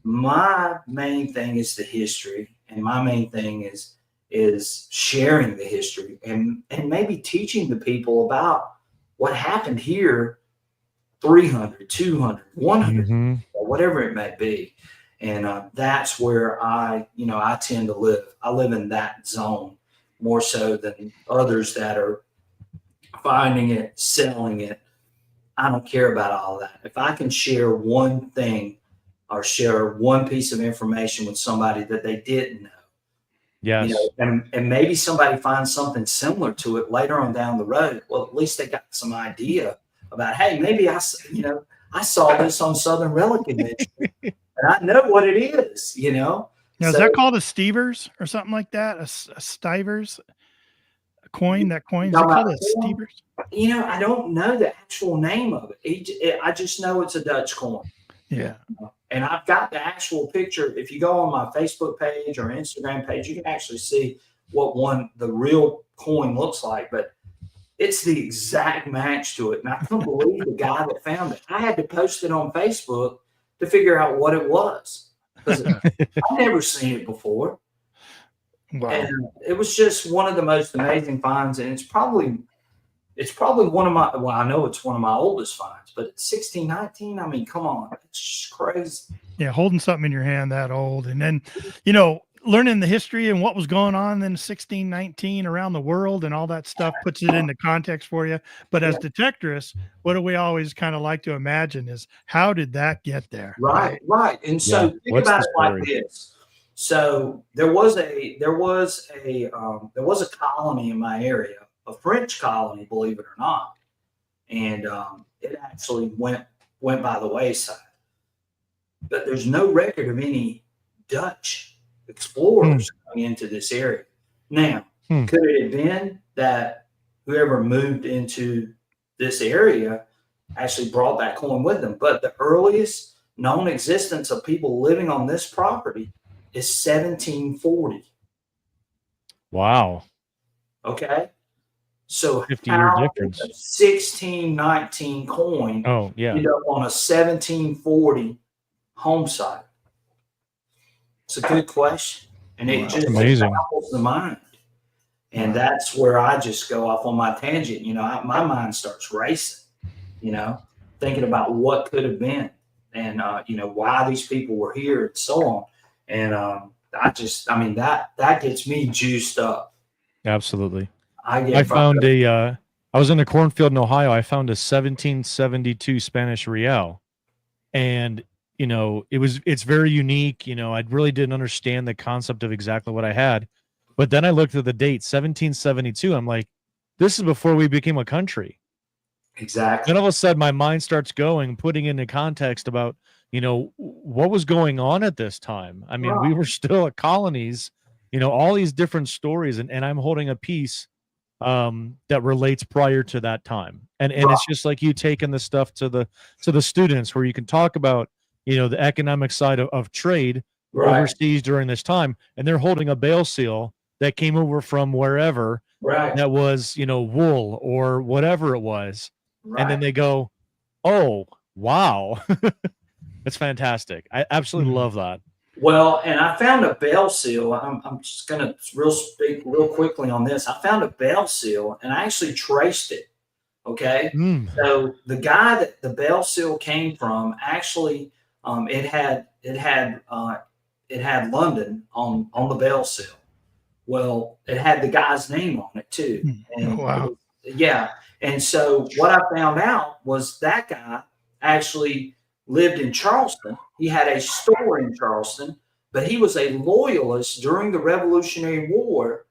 My main thing is the history, and my main thing is sharing the history and maybe teaching the people about what happened here 300, 200, 100, or whatever it may be. And that's where I tend to live. I live in that zone more so than others that are finding it, selling it. I don't care about all of that. If I can share one thing or share one piece of information with somebody that they didn't know, yes, and maybe somebody finds something similar to it later on down the road, well, at least they got some idea about, hey, maybe I saw this on Southern Relic Convention, and I know what it is, Now, is that called a Stevers or something like that? A Stivers? Coin? That coin? Is it called a Stevers? I don't know the actual name of it. I just know it's a Dutch coin. Yeah. And I've got the actual picture. If you go on my Facebook page or Instagram page, you can actually see what the real coin looks like. But it's the exact match to it. And I couldn't believe the guy that found it. I had to post it on Facebook to figure out what it was, because I've never seen it before. Wow. And it was just one of the most amazing finds. And it's probably one of my, I know it's one of my oldest finds, but it's 1619. I mean, come on. It's just crazy. Yeah. Holding something in your hand that old. And then, learning the history and what was going on in 1619 around the world and all that stuff puts it into context for you. But as detectorists, what do we always kind of like to imagine is, how did that get there? Right. And so think about it like this. So there was a colony in my area, a French colony, believe it or not, and it actually went by the wayside. But there's no record of any Dutch explorers coming into this area. Now, could it have been that whoever moved into this area actually brought that coin with them? But the earliest known existence of people living on this property is 1740. Wow. Okay. So 50-year difference. 1619 coin ended up on a 1740 home site? It's a good question. And it just baffles the mind. And that's where I just go off on my tangent. My mind starts racing, thinking about what could have been and, why these people were here and so on. And that gets me juiced up. Absolutely. I was in a cornfield in Ohio. I found a 1772 Spanish real, and it's very unique. I really didn't understand the concept of exactly what I had, but then I looked at the date, 1772. I'm like, this is before we became a country. Exactly. Then all of a sudden my mind starts going, putting into context about, what was going on at this time. I mean, we were still at colonies, all these different stories, and I'm holding a piece that relates prior to that time. And it's just like you taking the stuff to the students where you can talk about, the economic side of trade Right. overseas during this time, and they're holding a bale seal that came over from wherever Right. that was, wool or whatever it was. Right. And then they go, oh, wow. That's fantastic. I absolutely love that. Well, and I found a bale seal. I'm just going to speak real quickly on this. I found a bale seal and I actually traced it. Okay. So the guy that the bale seal came from, actually, it had London on the bale seal. Well, it had the guy's name on it too. And wow. Yeah. And so what I found out was that guy actually lived in Charleston. He had a store in Charleston, but he was a loyalist during the Revolutionary War.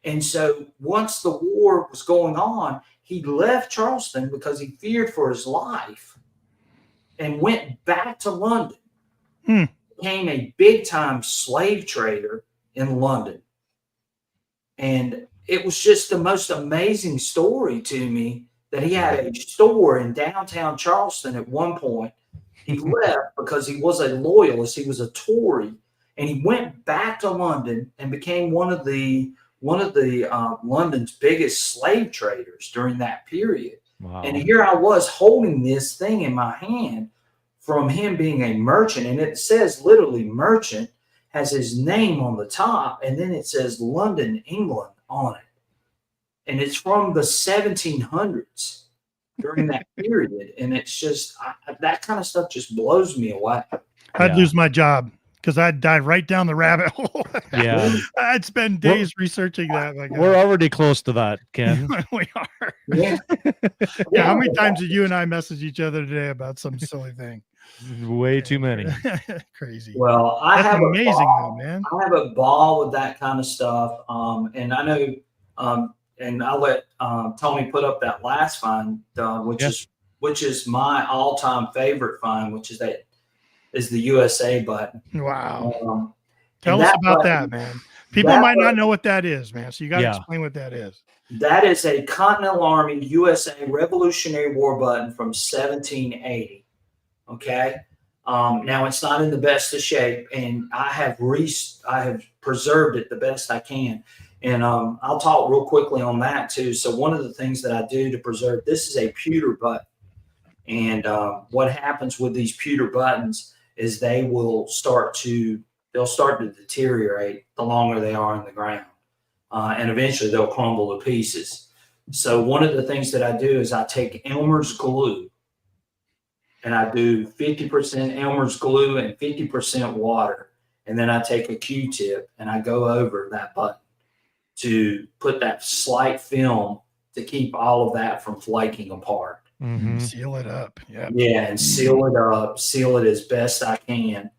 And so once the war was going on, he left Charleston because he feared for his life and went back to London. Became a big-time slave trader in London. And it was just the most amazing story to me that he had a store in downtown Charleston at one point. He left because he was a loyalist. He was a Tory, and he went back to London and became one of the London's biggest slave traders during that period. Wow. And here I was holding this thing in my hand from him being a merchant, and it says literally merchant, has his name on the top, and then it says London, England on it. And it's from the 1700s during that period. And it's just, that kind of stuff just blows me away. I'd lose my job because I'd dive right down the rabbit hole. Yeah. I'd spend days researching that. We're already close to that, Ken. We are. Yeah. How many times did you and I message each other today about some silly thing? Way too many. Crazy. Well, That's amazing though, man. I have a ball with that kind of stuff. And I know, and I'll let Tony put up that last find, which is my all-time favorite find, which is the USA button. Wow. Tell us about that, man. People might not know what that is, man. So you got to explain what that is. That is a Continental Army USA Revolutionary War button from 1780. Okay. Now it's not in the best of shape, and I have preserved it the best I can. And I'll talk real quickly on that too. So one of the things that I do to preserve, this is a pewter button. And what happens with these pewter buttons is they'll start to deteriorate the longer they are in the ground. And eventually they'll crumble to pieces. So one of the things that I do is I take Elmer's glue, and I do 50% Elmer's glue and 50% water. And then I take a Q-tip and I go over that button to put that slight film to keep all of that from flaking apart. Seal it up. Yeah. Yeah. And seal it up, seal it as best I can.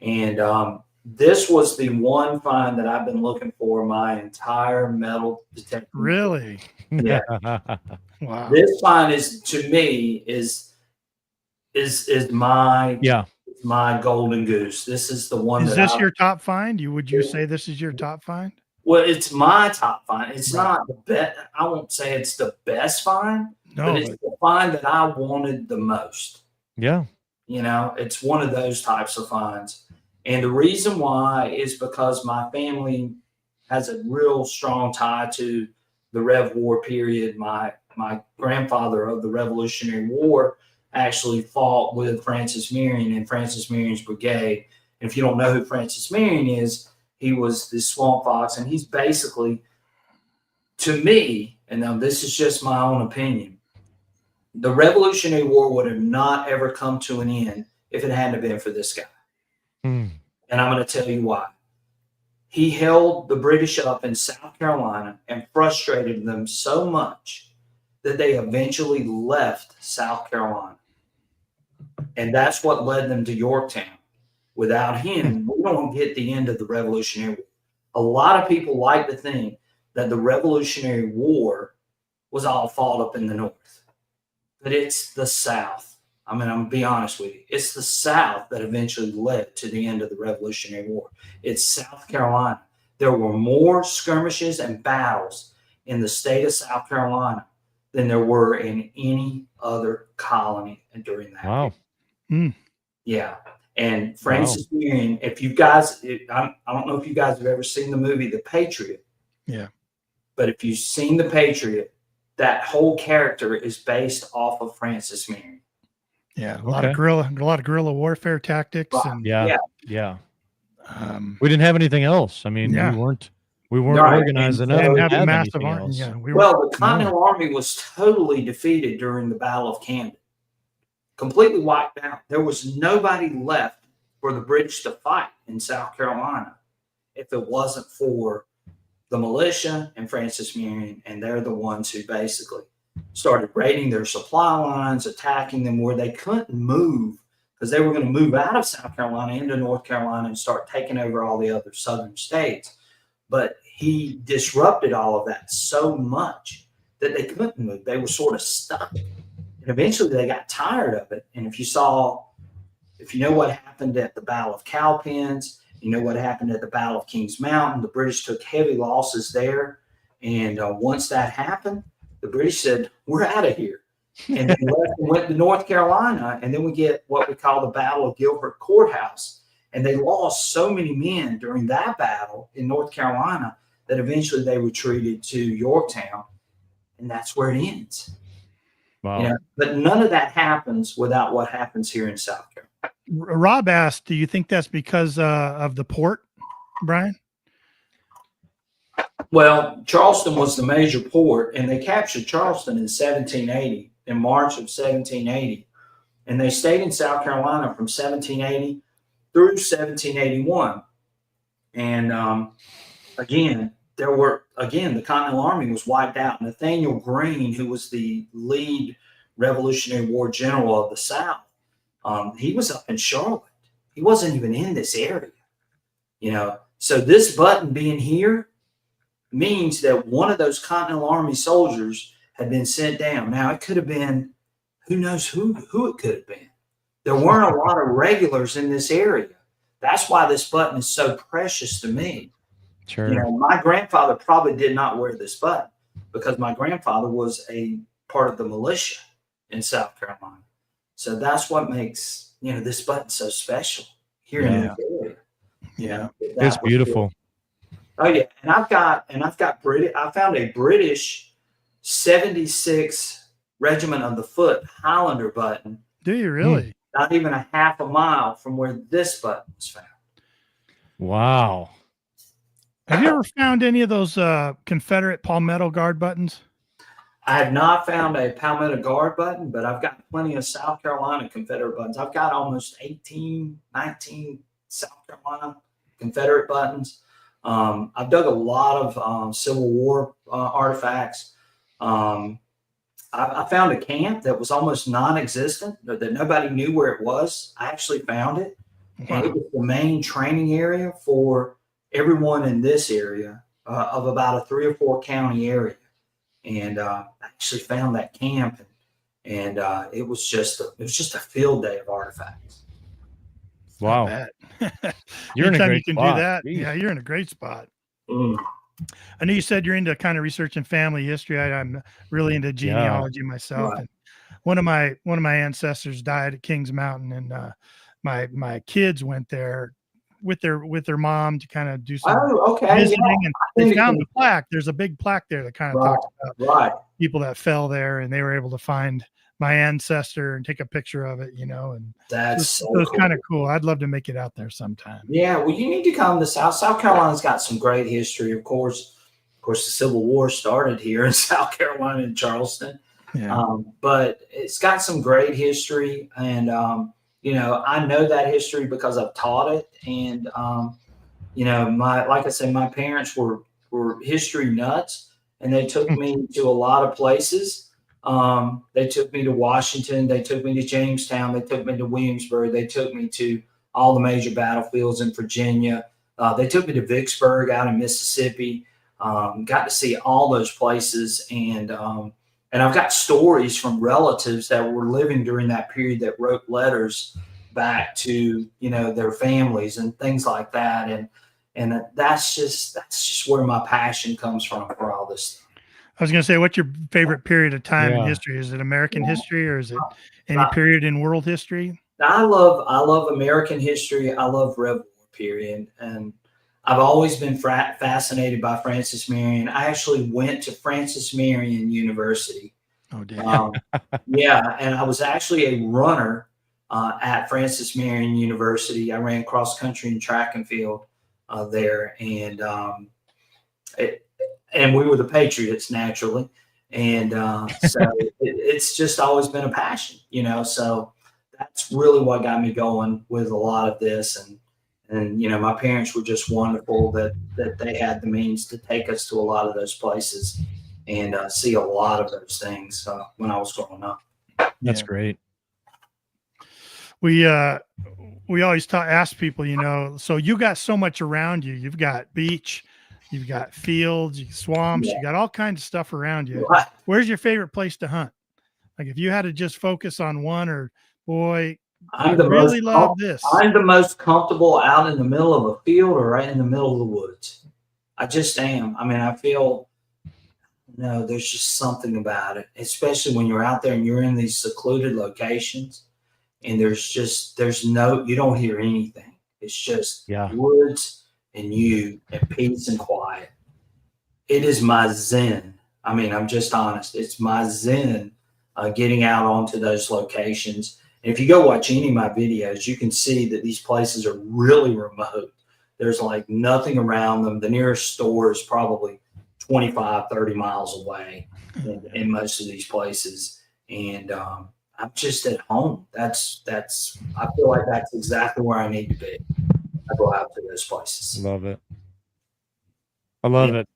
And this was the one find that I've been looking for my entire metal detector. Really? Yeah. Wow. This find is, to me, is my golden goose. This is the one. Is this your top find? Would you say this is your top find? Well, it's my top find. It's not the best. I won't say it's the best find, but it's the find that I wanted the most. Yeah. It's one of those types of finds. And the reason why is because my family has a real strong tie to the Rev War period. My grandfather of the Revolutionary War actually fought with Francis Marion in Francis Marion's brigade. And if you don't know who Francis Marion is, he was the Swamp Fox, and he's basically, to me, and now this is just my own opinion, the Revolutionary War would have not ever come to an end if it hadn't been for this guy. And I'm going to tell you why. He held the British up in South Carolina and frustrated them so much that they eventually left South Carolina. And that's what led them to Yorktown. Without him, we don't get the end of the Revolutionary War. A lot of people like to think that the Revolutionary War was all fought up in the North. But it's the South. I'm going to be honest with you. It's the South that eventually led to the end of the Revolutionary War. It's South Carolina. There were more skirmishes and battles in the state of South Carolina than there were in any other colony during that. Wow. Yeah. And Francis Marion, if you guys, I don't know if you guys have ever seen the movie The Patriot. Yeah. But if you've seen The Patriot, that whole character is based off of Francis Marion. Yeah, a lot of guerrilla warfare tactics, and yeah. We didn't have anything else. I mean, we weren't organized enough to have massive anything army. else. Yeah, the Continental Army was totally defeated during the Battle of Camden, completely wiped out. There was nobody left for the British to fight in South Carolina if it wasn't for the militia and Francis Marion, and they're the ones who basically started raiding their supply lines, attacking them where they couldn't move because they were going to move out of South Carolina into North Carolina and start taking over all the other southern states. But he disrupted all of that so much that they couldn't move. They were sort of stuck. And eventually they got tired of it. And if you know what happened at the Battle of Cowpens, you know what happened at the Battle of Kings Mountain, the British took heavy losses there. And once that happened, the British said, we're out of here. And they left and went to North Carolina. And then we get what we call the Battle of Gilbert Courthouse. And they lost so many men during that battle in North Carolina that eventually they retreated to Yorktown. And that's where it ends. Wow. But none of that happens without what happens here in South Carolina. Rob asked, do you think that's because of the port, Brian? Well, Charleston was the major port, and they captured Charleston in 1780, in March of 1780. And they stayed in South Carolina from 1780 through 1781. And again, the Continental Army was wiped out. Nathaniel Greene, who was the lead Revolutionary War general of the South, he was up in Charlotte. He wasn't even in this area, So this button being here means that one of those Continental Army soldiers had been sent down. Now, it could have been, who knows who it could have been. There weren't a lot of regulars in this area. That's why this button is so precious to me. Sure. My grandfather probably did not wear this button because my grandfather was a part of the militia in South Carolina. So that's what makes, this button so special here in this area. Yeah. It's beautiful. Oh yeah. And I found a British 76 Regiment of the Foot Highlander button. Do you really? Not even a half a mile from where this button was found. Wow. Have you ever found any of those Confederate Palmetto Guard buttons? I have not found a Palmetto Guard button, but I've got plenty of South Carolina Confederate buttons. I've got almost 18, 19 South Carolina Confederate buttons. I've dug a lot of Civil War artifacts. I found a camp that was almost non-existent, that nobody knew where it was. I actually found it. Wow. And it was the main training area for everyone in this area of about a 3 or 4 county area. And I actually found that camp, and it was just a field day of artifacts. Wow. You're in a great spot. Do that. Jeez. Yeah, you're in a great spot. Mm. I know you said you're into kind of researching family history. I'm really into genealogy myself. Right. And one of my ancestors died at Kings Mountain, and my kids went there with their mom to kind of do some visiting, and they found the plaque. There's a big plaque there that kind of talks about people that fell there, and they were able to find my ancestor and take a picture of it, and that's it was kind of cool. I'd love to make it out there sometime. Yeah, well, you need to come to South Carolina's got some great history. Of course, the Civil War started here in South Carolina in Charleston. Yeah. But it's got some great history, and I know that history because I've taught it. And like I said, my parents were history nuts, and they took me to a lot of places. They took me to Washington. They took me to Jamestown. They took me to Williamsburg. They took me to all the major battlefields in Virginia. They took me to Vicksburg out in Mississippi. Got to see all those places. And I've got stories from relatives that were living during that period that wrote letters back to, their families and things like that. And that's just where my passion comes from for all this stuff. I was going to say, what's your favorite period of time in history? Is it American history, or is it any period in world history? I love American history. I love Rev War period, and I've always been fascinated by Francis Marion. I actually went to Francis Marion University. Oh, damn. Yeah, and I was actually a runner at Francis Marion University. I ran cross country and track and field there, and we were the Patriots naturally, and so it's just always been a passion, So that's really what got me going with a lot of this, and my parents were just wonderful that they had the means to take us to a lot of those places and see a lot of those things when I was growing up. That's great. We always ask people, so you got so much around you. You've got beach, you've got fields, swamps, you got all kinds of stuff around you. Right. Where's your favorite place to hunt? Like if you had to just focus on one, or boy, I really love this. I'm the most comfortable out in the middle of a field or right in the middle of the woods. I just am. I mean, I feel, there's just something about it, especially when you're out there and you're in these secluded locations and you don't hear anything. It's just woods and you and peace and quiet. It is my zen. I mean, I'm just honest. It's my zen getting out onto those locations. And if you go watch any of my videos, you can see that these places are really remote. There's like nothing around them. The nearest store is probably 25, 30 miles away in most of these places. And I'm just at home. I feel like that's exactly where I need to be. I go out to those places. Love it. I love it.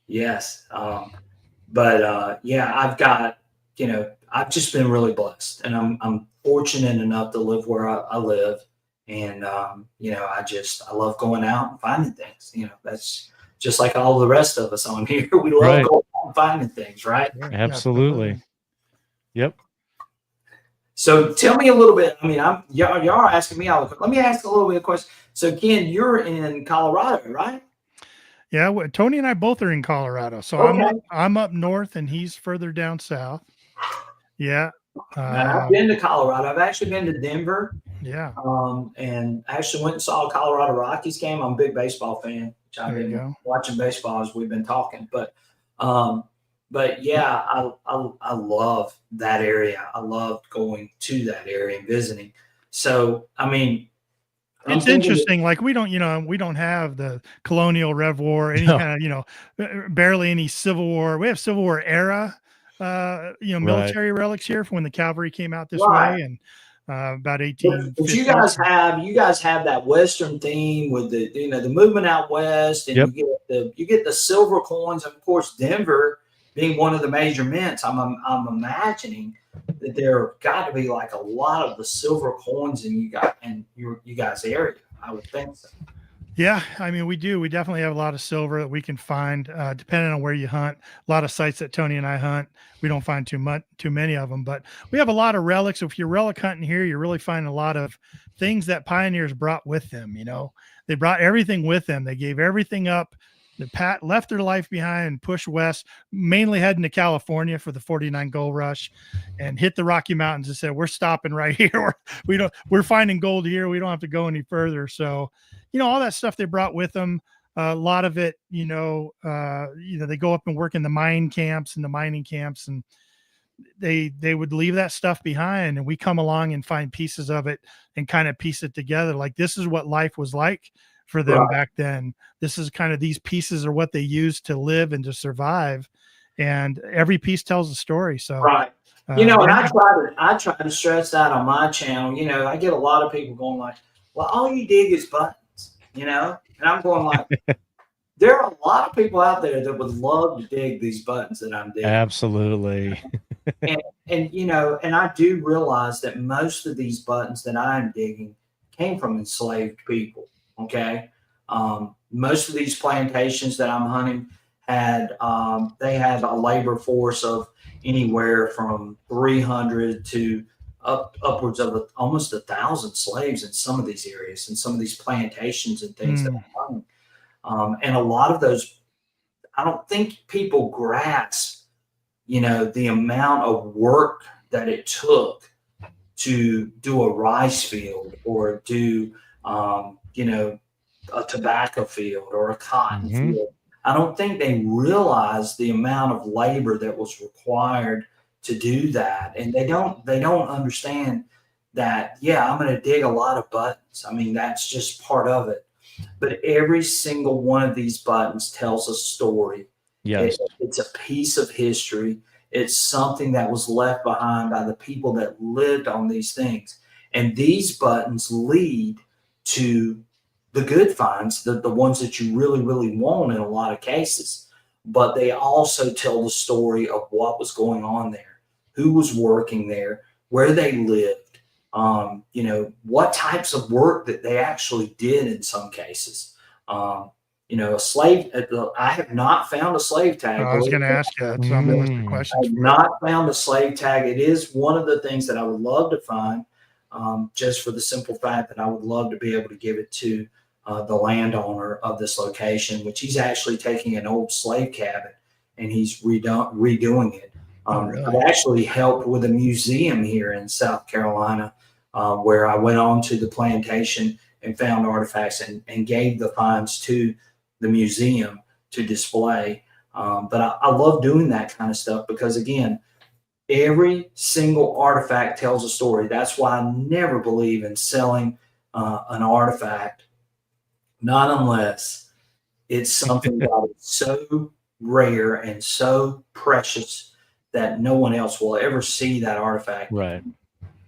Yes. I've got, I've just been really blessed, and I'm fortunate enough to live where I live. And, I love going out and finding things, that's just like all the rest of us on here. We love going out and finding things, right? Absolutely. Yep. So tell me a little bit. I mean, y'all are asking me all the questions. Let me ask a little bit of questions. So Ken, you're in Colorado, right? Yeah. Tony and I both are in Colorado. So okay. I'm up north and he's further down south. Yeah. I've been to Colorado. I've actually been to Denver. Yeah. And I actually went and saw a Colorado Rockies game. I'm a big baseball fan, which I've been watching baseball as we've been talking. But yeah, I love that area. I love going to that area and visiting. So, I mean, it's interesting. Like we don't have the colonial Rev War, any kind of, barely any Civil War. We have Civil War era, military relics here from when the cavalry came out this way, and about 18. But you guys have that Western theme with the movement out west, and you get the silver coins, and of course Denver being one of the major mints. I'm imagining that there got to be like a lot of the silver coins in you guys area. I would think so. Yeah, I mean, we do. We definitely have a lot of silver that we can find, depending on where you hunt. A lot of sites that Tony and I hunt, we don't find too many of them, but we have a lot of relics. If you're relic hunting here, you're really finding a lot of things that pioneers brought with them. They brought everything with them. They gave everything up. Left their life behind and pushed west, mainly heading to California for the 49 gold rush, and hit the Rocky Mountains and said, we're stopping right here. We're finding gold here. We don't have to go any further. So, all that stuff they brought with them, a lot of it, they go up and work in the mining camps, and they would leave that stuff behind, and we come along and find pieces of it and kind of piece it together. Like, this is what life was like for them back then. This is kind of, these pieces are what they used to live and to survive, and every piece tells a story. So and I try to stress that on my channel. I get a lot of people going like, well, all you dig is buttons, and I'm going like, there are a lot of people out there that would love to dig these buttons that I'm digging. Absolutely. and I do realize that most of these buttons that I'm digging came from enslaved people. Okay. Most of these plantations that I'm hunting had a labor force of anywhere from 300 to upwards of almost 1,000 slaves in some of these areas and some of these plantations and things that I'm hunting. And a lot of those, I don't think people grasp, the amount of work that it took to do a rice field or do, a tobacco field or a cotton field. I don't think they realized the amount of labor that was required to do that. And they don't understand that, yeah, I'm going to dig a lot of buttons. I mean, that's just part of it. But every single one of these buttons tells a story. Yes. It's a piece of history. It's something that was left behind by the people that lived on these things. And these buttons lead to the good finds, the ones that you really, really want in a lot of cases. But they also tell the story of what was going on there, who was working there, where they lived, what types of work that they actually did in some cases. A slave, I have not found a slave tag. I was going to ask you. That's on my list of questions. I have not found a slave tag. It is one of the things that I would love to find, just for the simple fact that I would love to be able to give it to the landowner of this location, which he's actually taking an old slave cabin and he's redoing it. Really? I've actually helped with a museum here in South Carolina, where I went on to the plantation and found artifacts and gave the finds to the museum to display. But I love doing that kind of stuff because, again, every single artifact tells a story. That's why I never believe in selling an artifact, not unless it's something that is so rare and so precious that no one else will ever see that artifact, right,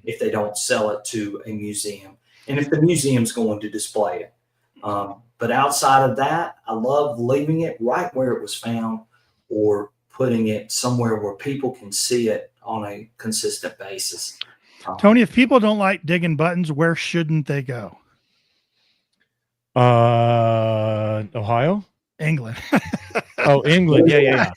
if they don't sell it to a museum and if the museum's going to display it. But outside of that, I love leaving it right where it was found or putting it somewhere where people can see it on a consistent basis. Tony, if people don't like digging buttons, where shouldn't they go? Ohio? England. Oh, England. Yeah.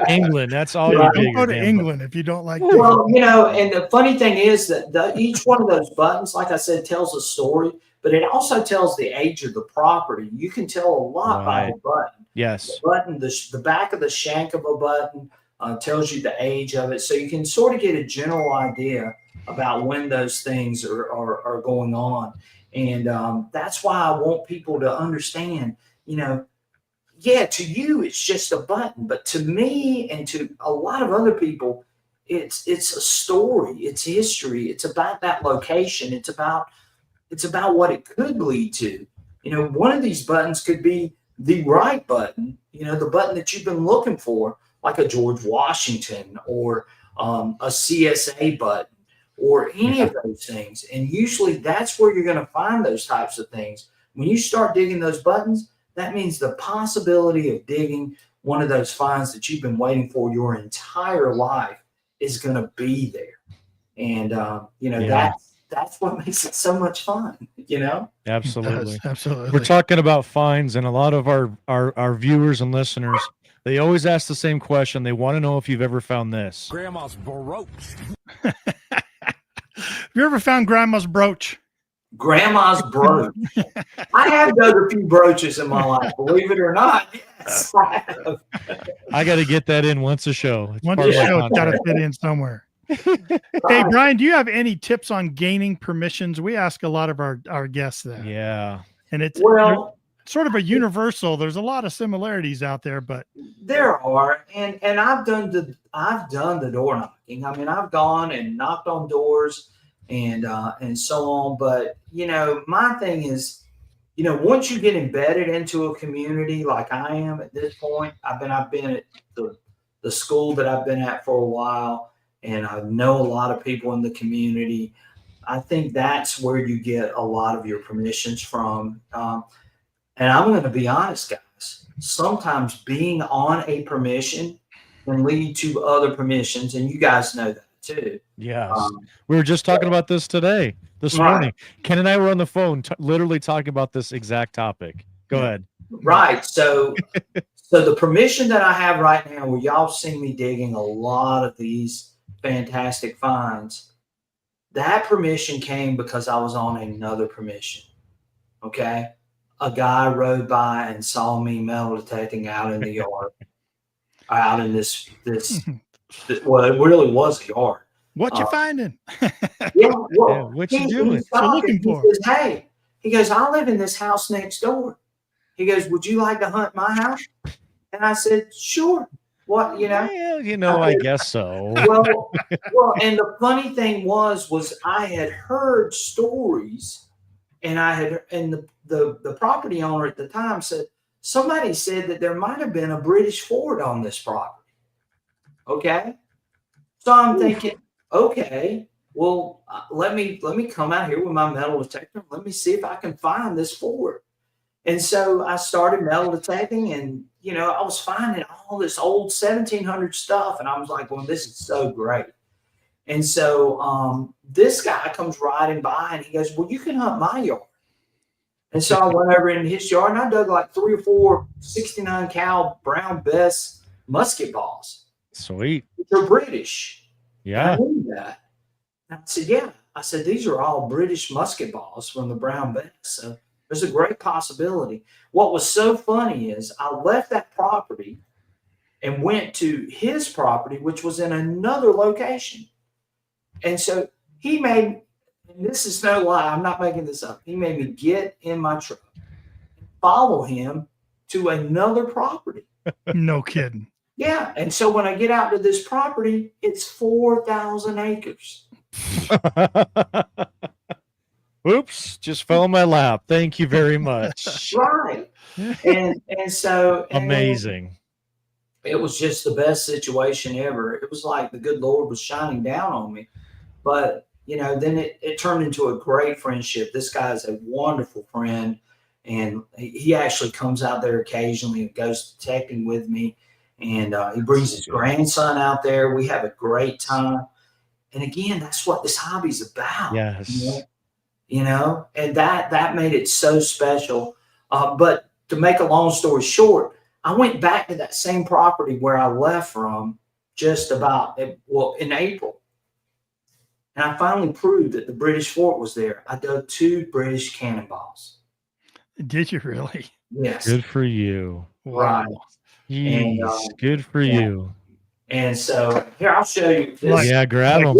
England. That's all you Don't dig. go to England if you don't like digging. Well, and the funny thing is that each one of those buttons, like I said, tells a story, but it also tells the age of the property. You can tell a lot by the button. Yes. The button, the back of the shank of a button tells you the age of it. So you can sort of get a general idea about when those things are going on. And that's why I want people to understand, yeah, to you, it's just a button. But to me and to a lot of other people, it's a story. It's history. It's about that location. It's about what it could lead to. One of these buttons could be the right button, the button that you've been looking for, like a George Washington or a CSA button or any of those things. And usually that's where you're going to find those types of things. When you start digging those buttons, that means the possibility of digging one of those finds that you've been waiting for your entire life is going to be there. And, that's what makes it so much fun, Absolutely. Absolutely. We're talking about finds, and a lot of our viewers and listeners, they always ask the same question. They want to know if you've ever found this. Grandma's brooch. Have you ever found grandma's brooch? Grandma's brooch. I have dug a few brooches in my life, believe it or not. Yes, I have. I got to get that in once a show. It's Once part a of my show, it's got to contract. fit in somewhere. Hey, Brian, do you have any tips on gaining permissions? We ask a lot of our guests that. Yeah. And it's sort of a universal. There's a lot of similarities out there, but there are, and I've done the door knocking. I mean, I've gone and knocked on doors and so on. But my thing is, once you get embedded into a community like I am at this point, I've been at the school that I've been at for a while, and I know a lot of people in the community. I think that's where you get a lot of your permissions from. And I'm going to be honest, guys, sometimes being on a permission can lead to other permissions, and you guys know that too. Yes. We were just talking about this this morning. Ken and I were on the phone literally talking about this exact topic. Go ahead. Right. So the permission that I have right now, where y'all see me digging a lot of these fantastic finds, that permission came because I was on another permission. Okay. A guy rode by and saw me metal detecting out in the yard, out in this well, it really was a yard. What you finding? Yeah, well, what you doing? He's What you looking he for? says, hey, he goes, I live in this house next door. He goes, would you like to hunt my house? And I said, sure. What, you know? Well, I guess so. Well, and the funny thing was I had heard stories, and the property owner at the time said, somebody said that there might have been a British fort on this property. Okay. So I'm thinking, okay, well, let me come out here with my metal detector. Let me see if I can find this fort. And so I started metal detecting, and I was finding all this old 1700 stuff, and I was like, well, this is so great. And so this guy comes riding by, and he goes, well, you can hunt my yard. And so I went over in his yard, and I dug like 3 or 4 69 cal Brown Bess musket balls. Sweet. They're British. Yeah. And I knew that. And I said, yeah. I said, these are all British musket balls from the Brown Bess. So there's a great possibility. What was so funny is I left that property and went to his property, which was in another location. And so he made, and this is no lie, I'm not making this up. He made me get in my truck, follow him to another property. No kidding. Yeah. And so when I get out to this property, it's 4,000 acres. Oops, just fell in my lap. Thank you very much. Right. And so amazing. It was just the best situation ever. It was like the good Lord was shining down on me. But, then it turned into a great friendship. This guy is a wonderful friend, and he actually comes out there occasionally and goes detecting with me. And he brings his grandson out there. We have a great time. And again, that's what this hobby's about. Yes. And that made it so special. But to make a long story short, I went back to that same property where I left from just about, in April. And I finally proved that the British fort was there. I dug 2 British cannonballs. Did you really? Yes. Good for you. Right. Jeez, good for you. And so here, I'll show you this. Yeah, grab them.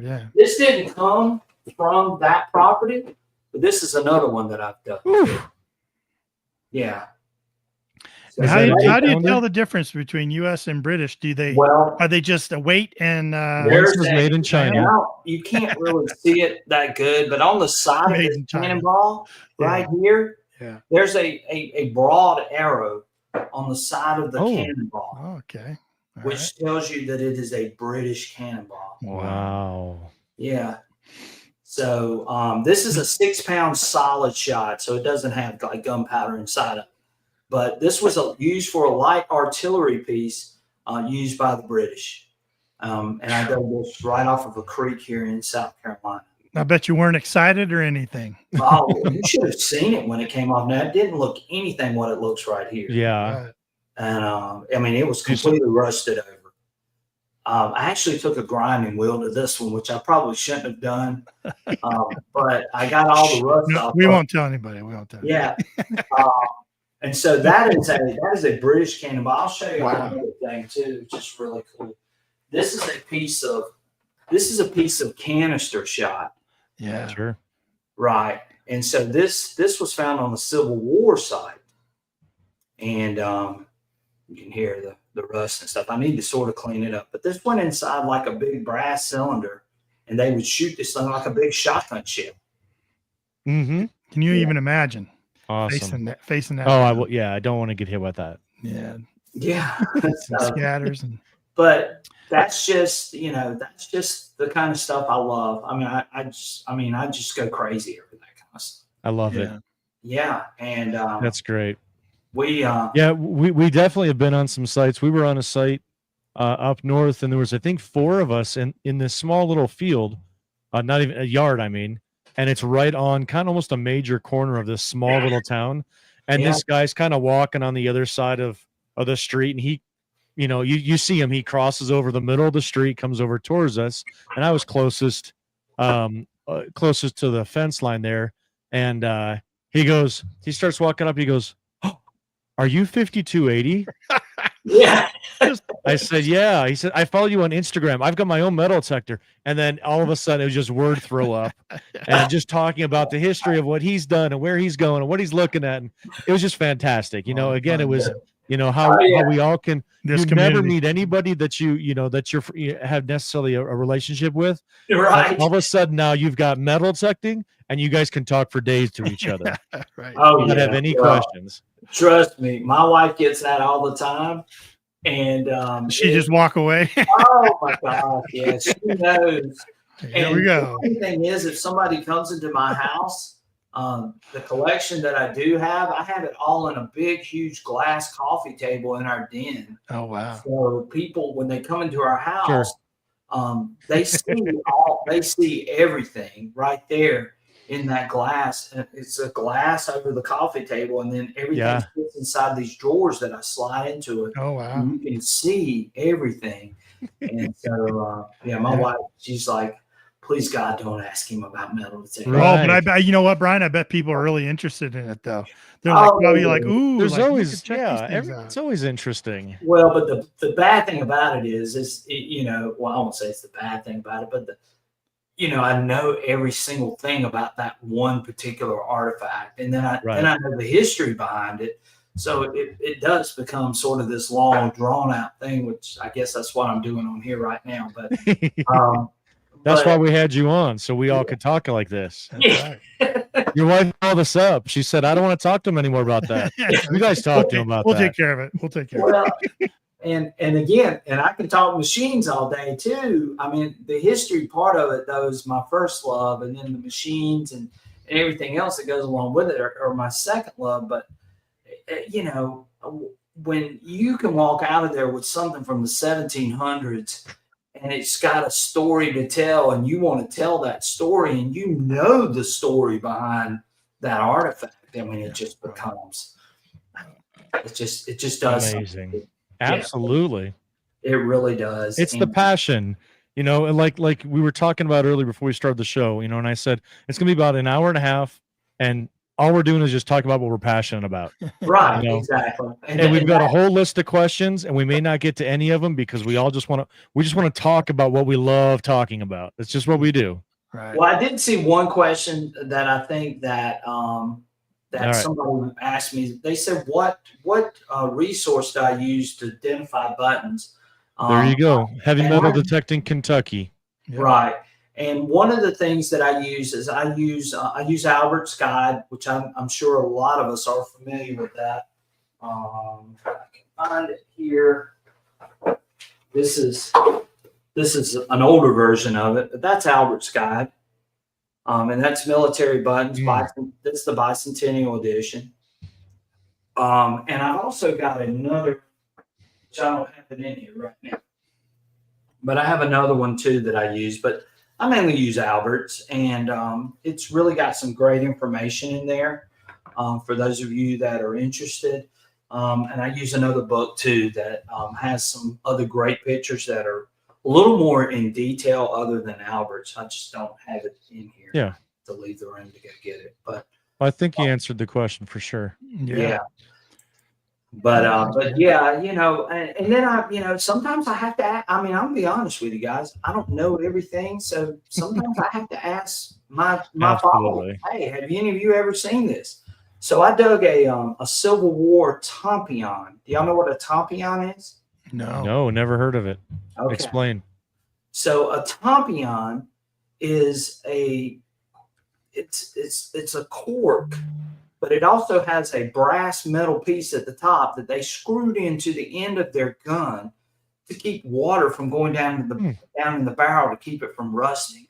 Yeah. This didn't come from that property, but this is another one that I've done. Oof. Yeah. So how do you tell the difference between U.S. and British? Are they just a weight and this was made in China? Now, you can't really see it that good, but on the side of the cannonball right here, there's a broad arrow on the side of the cannonball. Okay. Which tells you that it is a British cannonball. Wow. Yeah. So this is a 6-pound solid shot, so it doesn't have like gunpowder inside of it. But this was used for a light artillery piece used by the British. And I dug this right off of a creek here in South Carolina. I bet you weren't excited or anything. Oh, you should have seen it when it came off. Now, it didn't look anything what it looks right here. Yeah. And it was completely rusted over. I actually took a grinding wheel to this one, which I probably shouldn't have done. But I got all the rust off. We won't tell anybody. We won't tell anybody. Yeah. And so that is a British cannonball. I'll show you another thing too, just really cool. This is a piece of canister shot. Yeah. Sure. Right. And so this was found on the Civil War site. And you can hear the rust and stuff. I need to sort of clean it up. But this went inside like a big brass cylinder, and they would shoot this thing like a big shotgun shell. Mm-hmm. Can you even imagine? Awesome. Facing that. Oh, I don't want to get hit with that. Yeah. Yeah. Scatters but that's just the kind of stuff I love. I mean, I just go crazy over that kind of stuff. I love it. Yeah. And that's great. We definitely have been on some sites. We were on a site up north, and there was, I think, 4 of us in this small little field, not even a yard, I mean, and it's right on kind of almost a major corner of this small little town. And this guy's kind of walking on the other side of the street, and he, you see him, he crosses over the middle of the street, comes over towards us, and I was closest to the fence line there, and he starts walking up, he goes, "Oh, are you 5280?" Yeah. I said, yeah. He said, I follow you on Instagram. I've got my own metal detector. And then all of a sudden it was just word throw up and just talking about the history of what he's done and where he's going and what he's looking at. And it was just fantastic. You know, again, it was, you know, how we all can, This you community. never meet anybody that you have necessarily a relationship with. Right. All of a sudden now you've got metal detecting and you guys can talk for days to each other. Right. Oh, You don't have any questions. Trust me, my wife gets that all the time. And She just walk away. oh my gosh, yeah, she knows. Here we go. The funny thing is, if somebody comes into my house, the collection that I do have, I have it all in a big, huge glass coffee table in our den. Oh wow. So people, when they come into our house, Sure. they see everything right there in that glass. And it's a glass over the coffee table, and then everything sits inside these drawers that I slide into it. Oh wow. You can see everything. And so, my wife, she's like, please God, don't ask him about metal detecting. Oh, but I bet, you know what, Brian? I bet people are really interested in it, though. They're like, probably like, ooh, there's like, always, it's always interesting. Well, but the bad thing about it is you know, well, I won't say it's the bad thing about it, but I know every single thing about that one particular artifact, and then I know the history behind it. So it does become sort of this long, drawn out thing, which I guess that's what I'm doing on here right now. But that's why we had you on, so we all could talk like this. Right. Your wife called us up. She said, I don't want to talk to him anymore about that. You guys talk to him about that. We'll take care of it. We'll take care of it. And again, and I can talk machines all day too. I mean, the history part of it, though, is my first love, and then the machines and everything else that goes along with it are my second love. But, you know, when you can walk out of there with something from the 1700s and it's got a story to tell, and you want to tell that story, and you know the story behind that artifact, I mean, it just becomes, it just does amazing. Something. Absolutely. It really does. It's the passion, you know, and like we were talking about earlier before we started the show, you know, and I said, it's going to be about an hour and a half, and all we're doing is just talking about what we're passionate about. Right. You know? Exactly. And we've got a whole list of questions, and we may not get to any of them because we just want to talk about what we love talking about. It's just what we do. Right. Well, I did see one question that I think that, somebody asked me. They said, "What resource do I use to identify buttons?" There you go. Heavy metal detecting Kentucky. Right. And one of the things that I use is I use Albert's Guide, which I'm sure a lot of us are familiar with that. If I can find it here. This is an older version of it, but that's Albert's Guide. And that's military buttons. That's the bicentennial edition. And I've also got another, which I don't have it in here right now, but I have another one too that I use. But I mainly use Albert's, and it's really got some great information in there for those of you that are interested. And I use another book too that has some other great pictures that are a little more in detail other than Albert's. I just don't have it in here. Yeah. To leave the room to go get it. But I think you answered the question for sure. Yeah. But yeah, you know, and then sometimes I have to, I mean, I'm gonna be honest with you guys. I don't know everything. So sometimes I have to ask my followers, hey, have any of you ever seen this? So I dug a Civil War tompion. Do y'all know what a tompion is? No, never heard of it. Okay. Explain. So a tompion is it's a cork, but it also has a brass metal piece at the top that they screwed into the end of their gun to keep water from going down in the barrel to keep it from rusting.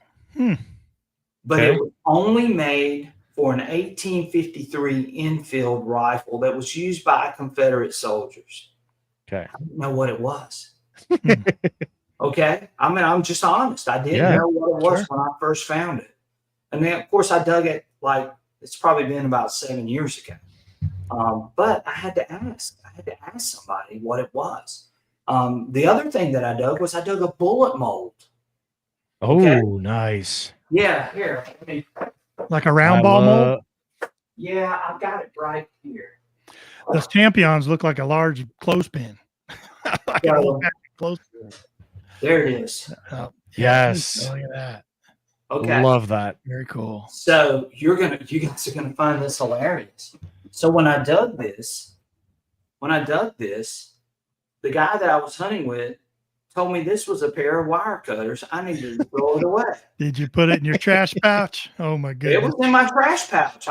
But it was only made for an 1853 Enfield rifle that was used by Confederate soldiers. Okay. I didn't know what it was. Okay. I mean, I'm just honest. I didn't know what it was when I first found it. And then, of course, I dug it like it's probably been about 7 years ago. But I had to ask. I had to ask somebody what it was. The other thing that I dug was I dug a bullet mold. Okay? Oh, nice. Yeah, here. Like a round ball mold? Yeah, I've got it right here. Those Tampions look like a large clothespin. I can hold back close to it. There it is. Yes. Look at that. Okay. Love that. Very cool. So you guys are gonna find this hilarious. So when I dug this, the guy that I was hunting with told me this was a pair of wire cutters. I needed to throw it away. Did you put it in your trash pouch? Oh my It goodness. was in my trash pouch.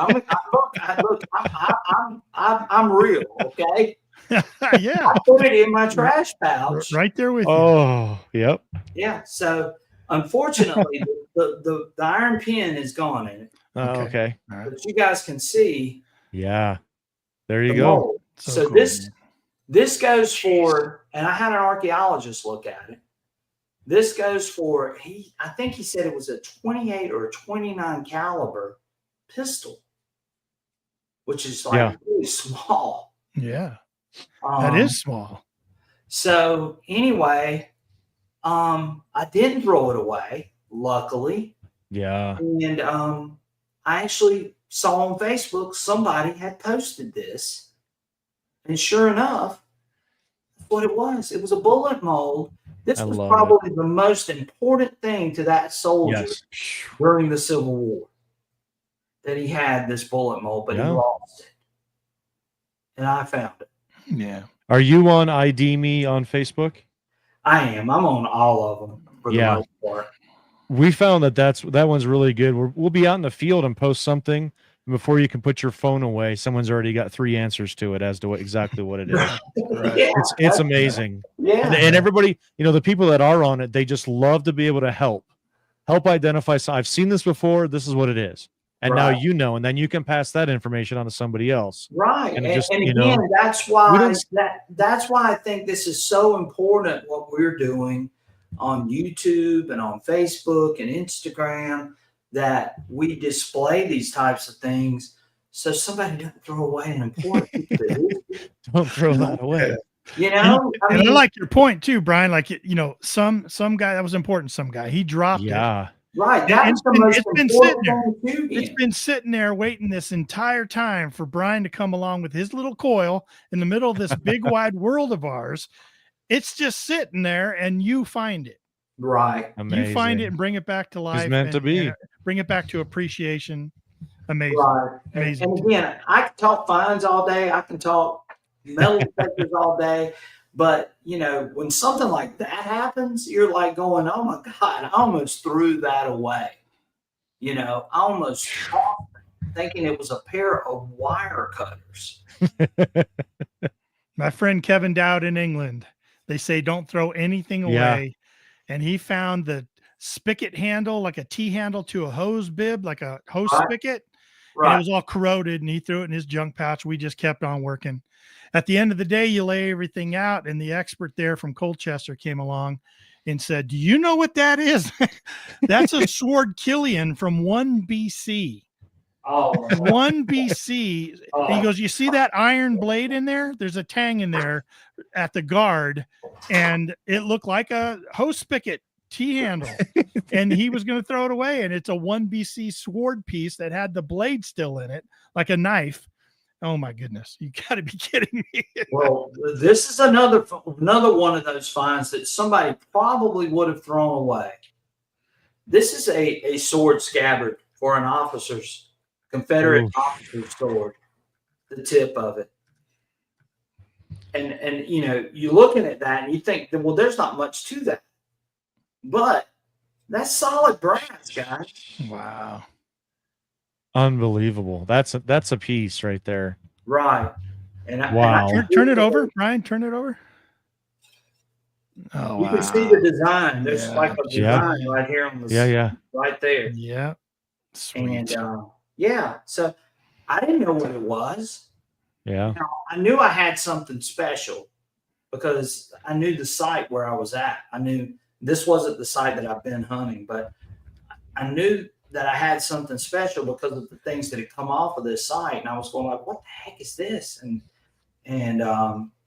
I'm real, okay? Yeah. I put it in my trash pouch. Right there with you. Oh, yep. Yeah. So unfortunately, the iron pin is gone in it. Okay. All right. But you guys can see Yeah. There you the go. mold. So cool, this goes for, and I had an archaeologist look at it. This goes for, I think he said it was a 28 or a 29 caliber pistol, which is like really small. Yeah. That is small. So anyway, I didn't throw it away, luckily. Yeah. And I actually saw on Facebook somebody had posted this. And sure enough, that's what it was. It was a bullet mold. This was probably the most important thing to that soldier during the Civil War. That he had this bullet mold, but he lost it. And I found it. Yeah. Are you on ID Me on Facebook? I am. I'm on all of them for the most part. We found that one's really good. We'll be out in the field and post something. Before you can put your phone away, someone's already got 3 answers to it as to exactly what it is. Right. It's amazing. Yeah. And everybody, the people that are on it, they just love to be able to help identify. So I've seen this before. This is what it is. And now and then you can pass that information on to somebody else. Right. And again, that's why I think this is so important, what we're doing on YouTube and on Facebook and Instagram, that we display these types of things so somebody doesn't throw away an important thing. Don't throw that away. I like your point too, Brian. Like, some guy, that was important. Some guy, he dropped it. Right. That's the most important thing. It's been sitting there waiting this entire time for Brian to come along with his little coil in the middle of this big wide world of ours. It's just sitting there and you find it. Right. Amazing. You find it and bring it back to life. It's meant to be. Bring it back to appreciation. Amazing. Right. Amazing. And again, I can talk fines all day. I can talk metal detectors all day. But, when something like that happens, you're like going, oh, my God, I almost threw that away. I almost thinking it was a pair of wire cutters. My friend Kevin Dowd in England, they say don't throw anything away. And he found the spigot handle, like a T handle to a hose bib, like a hose spigot. Right. And it was all corroded, and he threw it in his junk pouch. We just kept on working. At the end of the day, you lay everything out, and the expert there from Colchester came along and said, do you know what that is? That's a sword Killian from 1 BC. Oh, 1 BC. And he goes, you see that iron blade in there? There's a tang in there at the guard, and it looked like a hose spigot T handle. And he was going to throw it away. And it's a 1 BC sword piece that had the blade still in it, like a knife. Oh my goodness. You got to be kidding me. Well, this is another one of those finds that somebody probably would have thrown away. This is a sword scabbard for an Confederate officer's sword, the tip of it. And you're looking at that and you think, well, there's not much to that. But that's solid brass, guys. Wow. Unbelievable. That's a piece right there. Right. Turn it over, Brian. Turn it over. Oh, you can see the design. There's like a design right here on the right there. Yeah. Sweet. And so I didn't know what it was. Yeah. I knew I had something special because I knew the site where I was at. I knew this wasn't the site that I've been hunting, but I knew that I had something special because of the things that had come off of this site. And I was going like, what the heck is this? And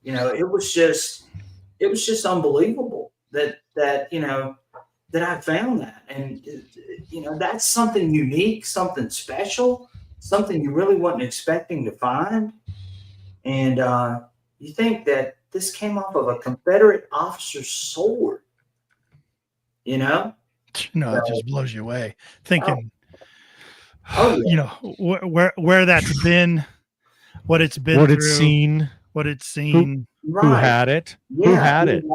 it was just unbelievable that I found that. And, that's something unique, something special, something you really wasn't expecting to find. And you think that this came off of a Confederate officer's sword. You know? No, it just blows you away. Thinking, Oh, yeah. you know, where that's been, what it's been what through, it's seen, what it's seen. Right. who had it, Yeah, who had it.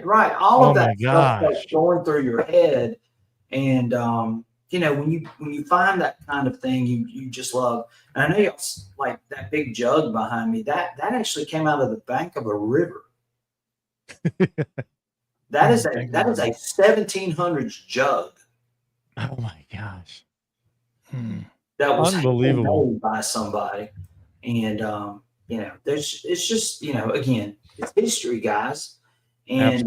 Right. All of Oh that my stuff that's gosh. going through your head. And you know, when you find that kind of thing, you just love. And I know y'all like that big jug behind me. That actually came out of the bank of a river. That is a 1700s jug. Oh my gosh. That was unbelievable made by somebody. And you know, it's just, you know, again, it's history, guys. And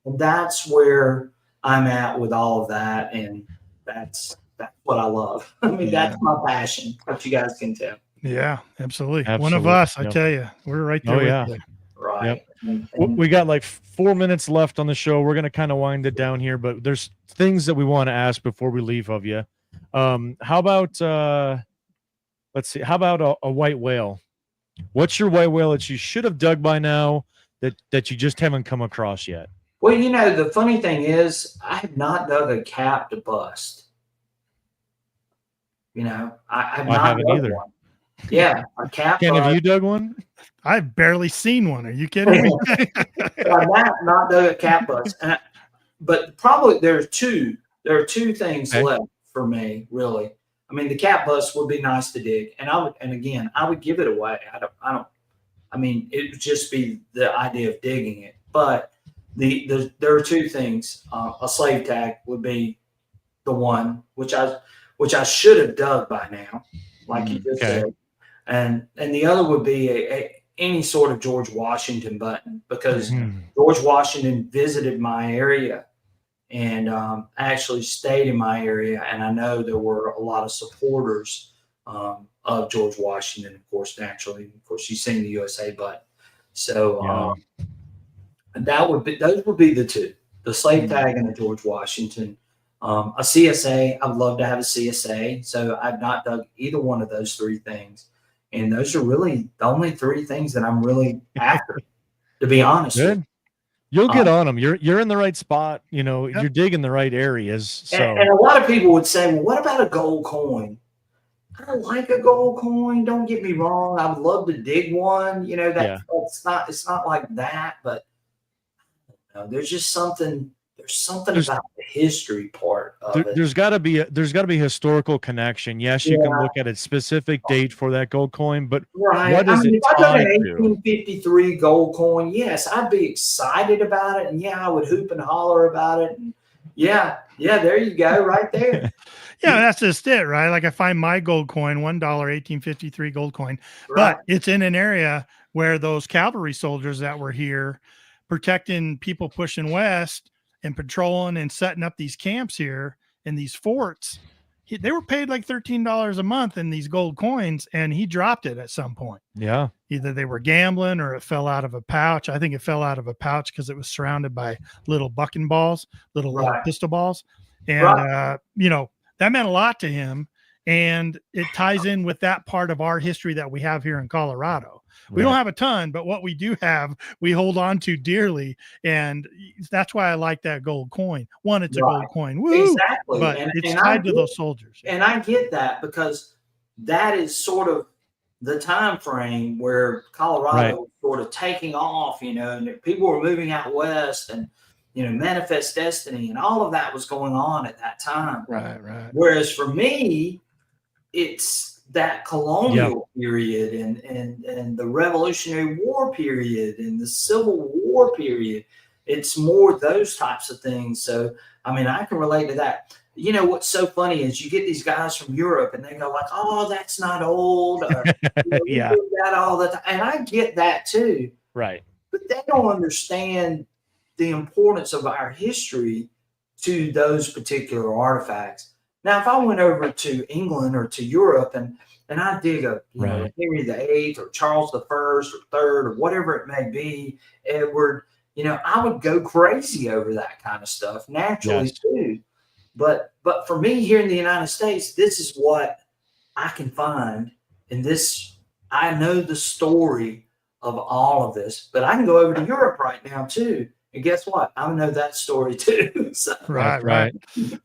that's where I'm at with all of that, and that's what I love. I mean, that's my passion, what you guys can tell. Yeah, absolutely. One Absolutely. of us, I Yep. tell you, we're right there Oh, with yeah. you. Right. Yep. We got like 4 minutes left on the show. We're going to kind of wind it down here, but there's things that we want to ask before we leave of you. How about, let's see, how about a white whale? What's your white whale that you should have dug by now that you just haven't come across yet? Well, you know, the funny thing is, I have not dug a cap to bust. You know, I haven't either. One. Yeah, a cap. Ken, have you dug one? I've barely seen one. Are you kidding me? I've not dug a cap bust. But probably there are two things left for me, really. I mean, the cap bust would be nice to dig, and I would give it away. I mean, it would just be the idea of digging it. But there are two things. A slave tag would be the one, which I should have dug by now, like you just said, and the other would be any sort of George Washington button, because George Washington visited my area and actually stayed in my area, and I know there were a lot of supporters of George Washington, of course, naturally. Of course, you've seen the USA button. So those would be the two: the slave tag and the George Washington. A CSA, I'd love to have a CSA. So I've not dug either one of those three things. And those are really the only three things that I'm really after, to be honest. Good. You'll get on them. You're in the right spot. You know, you're digging the right areas. So. And a lot of people would say, well, what about a gold coin? I don't like a gold coin. Don't get me wrong. I would love to dig one. You know, it's not like that, but there's just something. There's something about the history part of it. There's got to be a historical connection. Yes, you can look at a specific date for that gold coin, but what is it if I got an tied to? 1853 gold coin, yes, I'd be excited about it, and I would hoop and holler about it. And there you go, right there. Yeah, that's just it, right? Like I find my gold coin, $1 1853 gold coin, but it's in an area where those cavalry soldiers that were here protecting people pushing west and patrolling and setting up these camps here in these forts, they were paid like $13 a month in these gold coins, and he dropped it at some point. Yeah. Either they were gambling or it fell out of a pouch. I think it fell out of a pouch because it was surrounded by little bucking balls, little pistol balls. And, you know, that meant a lot to him. And it ties in with that part of our history that we have here in Colorado. We don't have a ton, but what we do have, we hold on to dearly. And that's why I like that gold coin. One, it's a gold coin. Woo! Exactly. But it's tied to those soldiers. And I get that, because that is sort of the time frame where Colorado was sort of taking off, you know, and people were moving out west, and, you know, Manifest Destiny and all of that was going on at that time. Right. Whereas for me, it's that colonial period and the Revolutionary War period and the Civil War period. It's more those types of things. So, I mean, I can relate to that. You know, what's so funny is you get these guys from Europe and they go like, oh, that's not old. Or, you know, do that all the time. And I get that too. Right. But they don't understand the importance of our history to those particular artifacts. Now, if I went over to England or to Europe and I dig a know, Henry VIII or Charles the First or Third or whatever it may be, Edward, you know, I would go crazy over that kind of stuff naturally too. But for me here in the United States, this is what I can find, and this I know the story of all of this. But I can go over to Europe right now too. And guess what? I know that story too. So. Right.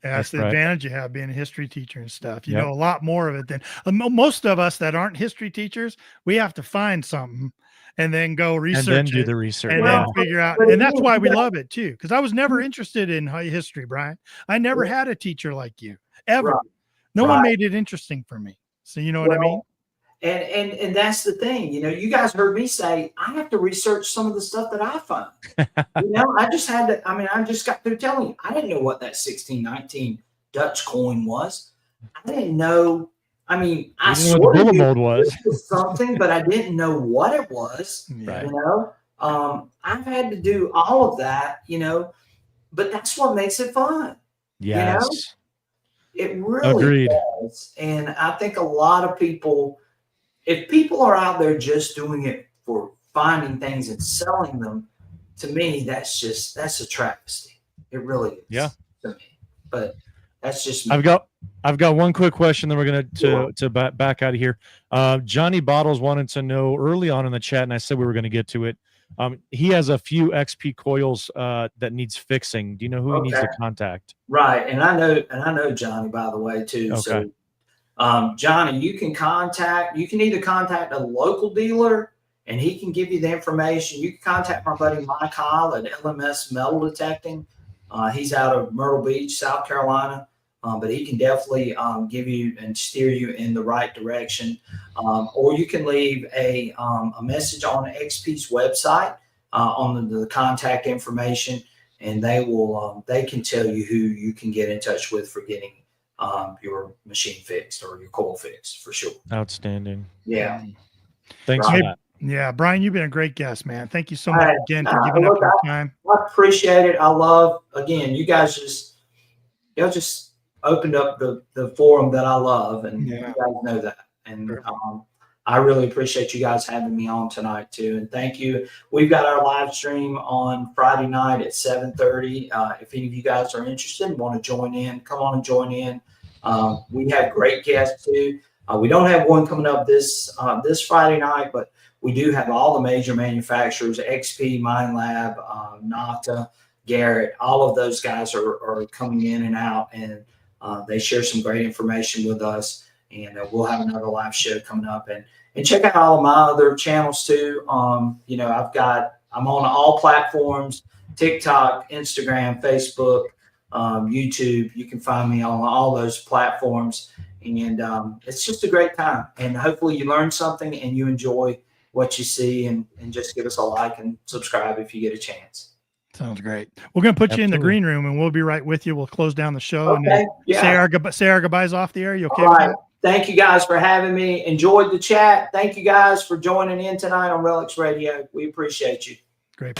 That's the advantage you have being a history teacher and stuff. You know a lot more of it than most of us that aren't history teachers. We have to find something and then go research and then do it the research and then figure out. And that's why we love it too. Because I was never interested in history, Brian. I never had a teacher like you ever. Right. No one made it interesting for me. So you know what I mean? And that's the thing, you know, you guys heard me say, I have to research some of the stuff that I found. You know, I just had to, I just got through telling you, I didn't know what that 1619 Dutch coin was. I didn't know. I sort of knew it was something, but I didn't know what it was. Right. You know, I've had to do all of that, you know, but that's what makes it fun. Yes. You know? It really does. And I think a lot of people, if people are out there just doing it for finding things and selling them, to me, that's a travesty. It really is. Yeah. To me. But that's just me. I've got one quick question, then we're gonna to back out of here. Johnny Bottles wanted to know early on in the chat, and I said we were going to get to it. He has a few XP coils that needs fixing. Do you know who he needs to contact? Right, and I know Johnny, by the way, too. Okay. So Johnny, you can either contact a local dealer and he can give you the information. You can contact my buddy Mike Hall at LMS Metal Detecting. He's out of Myrtle Beach, South Carolina, but he can definitely give you and steer you in the right direction. Or you can leave a message on XP's website on the contact information, and they can tell you who you can get in touch with for getting your machine fixed or your coil fixed for sure. Outstanding. Yeah. Thanks for that. Yeah, Brian, you've been a great guest, man. Thank you so much again for giving up your time. I appreciate it. I love, again, you guys just opened up the forum that I love, and you guys know that. And I really appreciate you guys having me on tonight too. And thank you. We've got our live stream on Friday night at 7:30. If any of you guys are interested and want to join in, come on and join in. We have great guests too. We don't have one coming up this Friday night, but we do have all the major manufacturers: XP, Minelab, Nata, Garrett. All of those guys are coming in and out, and they share some great information with us. And we'll have another live show coming up, and check out all of my other channels too. You know, I'm on all platforms: TikTok, Instagram, Facebook, YouTube. You can find me on all those platforms, and it's just a great time. And hopefully you learn something and you enjoy what you see, and just give us a like and subscribe if you get a chance. Sounds great. We're going to put you in the green room, and we'll be right with you. We'll close down the show and say our goodbyes off the air. You okay with that? Thank you guys for having me. Enjoyed the chat. Thank you guys for joining in tonight on RELICS Radio. We appreciate you. Great.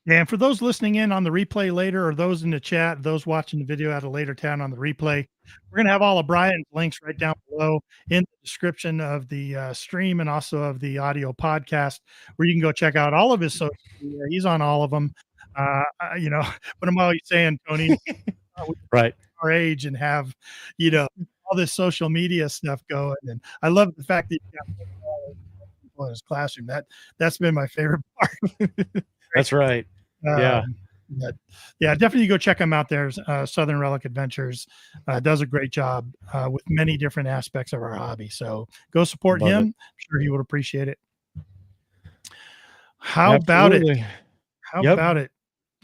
Yeah, and for those listening in on the replay later, or those in the chat, those watching the video at a later time on the replay, we're going to have all of Brian's links right down below in the description of the stream, and also of the audio podcast, where you can go check out all of his social media. He's on all of them. You know, what I'm always saying, Tony, right, our age and have, you know, all this social media stuff going. And I love the fact that you got people in his classroom. That's been my favorite part. That's right. Yeah. Definitely go check him out there. Southern Relic Adventures does a great job with many different aspects of our hobby. So go support him. I'm sure he would appreciate it. How about it?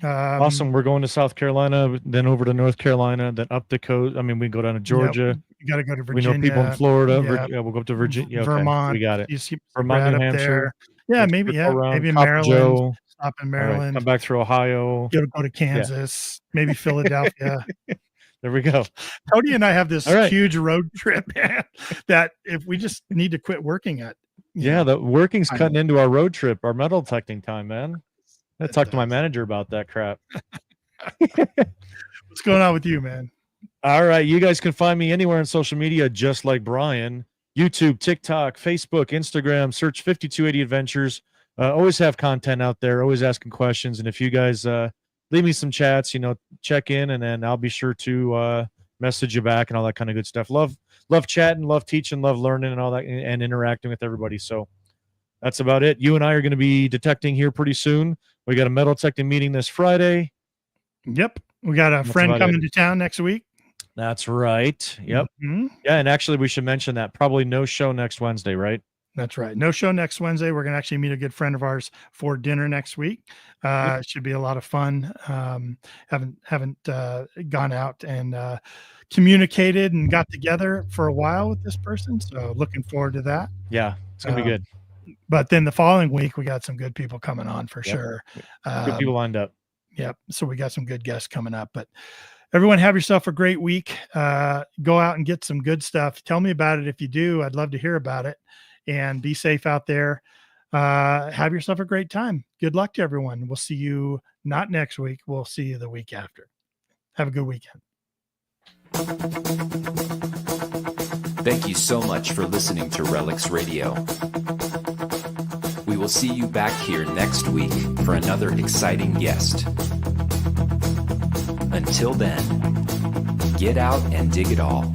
Awesome. We're going to South Carolina, then over to North Carolina, then up the coast. I mean, we go down to Georgia. You got to go to Virginia. We know people in Florida. We'll go up to Virginia. Vermont. We got it. You see Vermont, New Hampshire. Yeah, maybe Maryland. Stop in Maryland. Come back through Ohio. Go to Kansas. Maybe Philadelphia. There we go. Cody and I have this huge road trip, man, that if we just need to quit working at. The working's cutting into our road trip, our metal detecting time, man. I talked to my manager about that crap. What's going on with you, man? All right. You guys can find me anywhere on social media, just like Brian. YouTube, TikTok, Facebook, Instagram. Search 5280 Adventures. Always have content out there. Always asking questions. And if you guys leave me some chats, check in, and then I'll be sure to message you back and all that kind of good stuff. Love chatting, love teaching, love learning and all that, and interacting with everybody. So that's about it. You and I are going to be detecting here pretty soon. We got a metal detecting meeting this Friday. Yep. We got a friend coming to town next week. That's right. Yep. Mm-hmm. Yeah. And actually we should mention that probably no show next Wednesday, right? That's right. No show next Wednesday. We're going to actually meet a good friend of ours for dinner next week. It should be a lot of fun. Haven't gone out and communicated and got together for a while with this person. So looking forward to that. Yeah, it's going to be good. But then the following week, we got some good people coming on for sure. Good people lined up. Yep. So we got some good guests coming up. But everyone, have yourself a great week. Go out and get some good stuff. Tell me about it if you do. I'd love to hear about it. And be safe out there. Have yourself a great time. Good luck to everyone. We'll see you not next week. We'll see you the week after. Have a good weekend. Thank you so much for listening to RELICS Radio. We will see you back here next week for another exciting guest. Until then, get out and dig it all.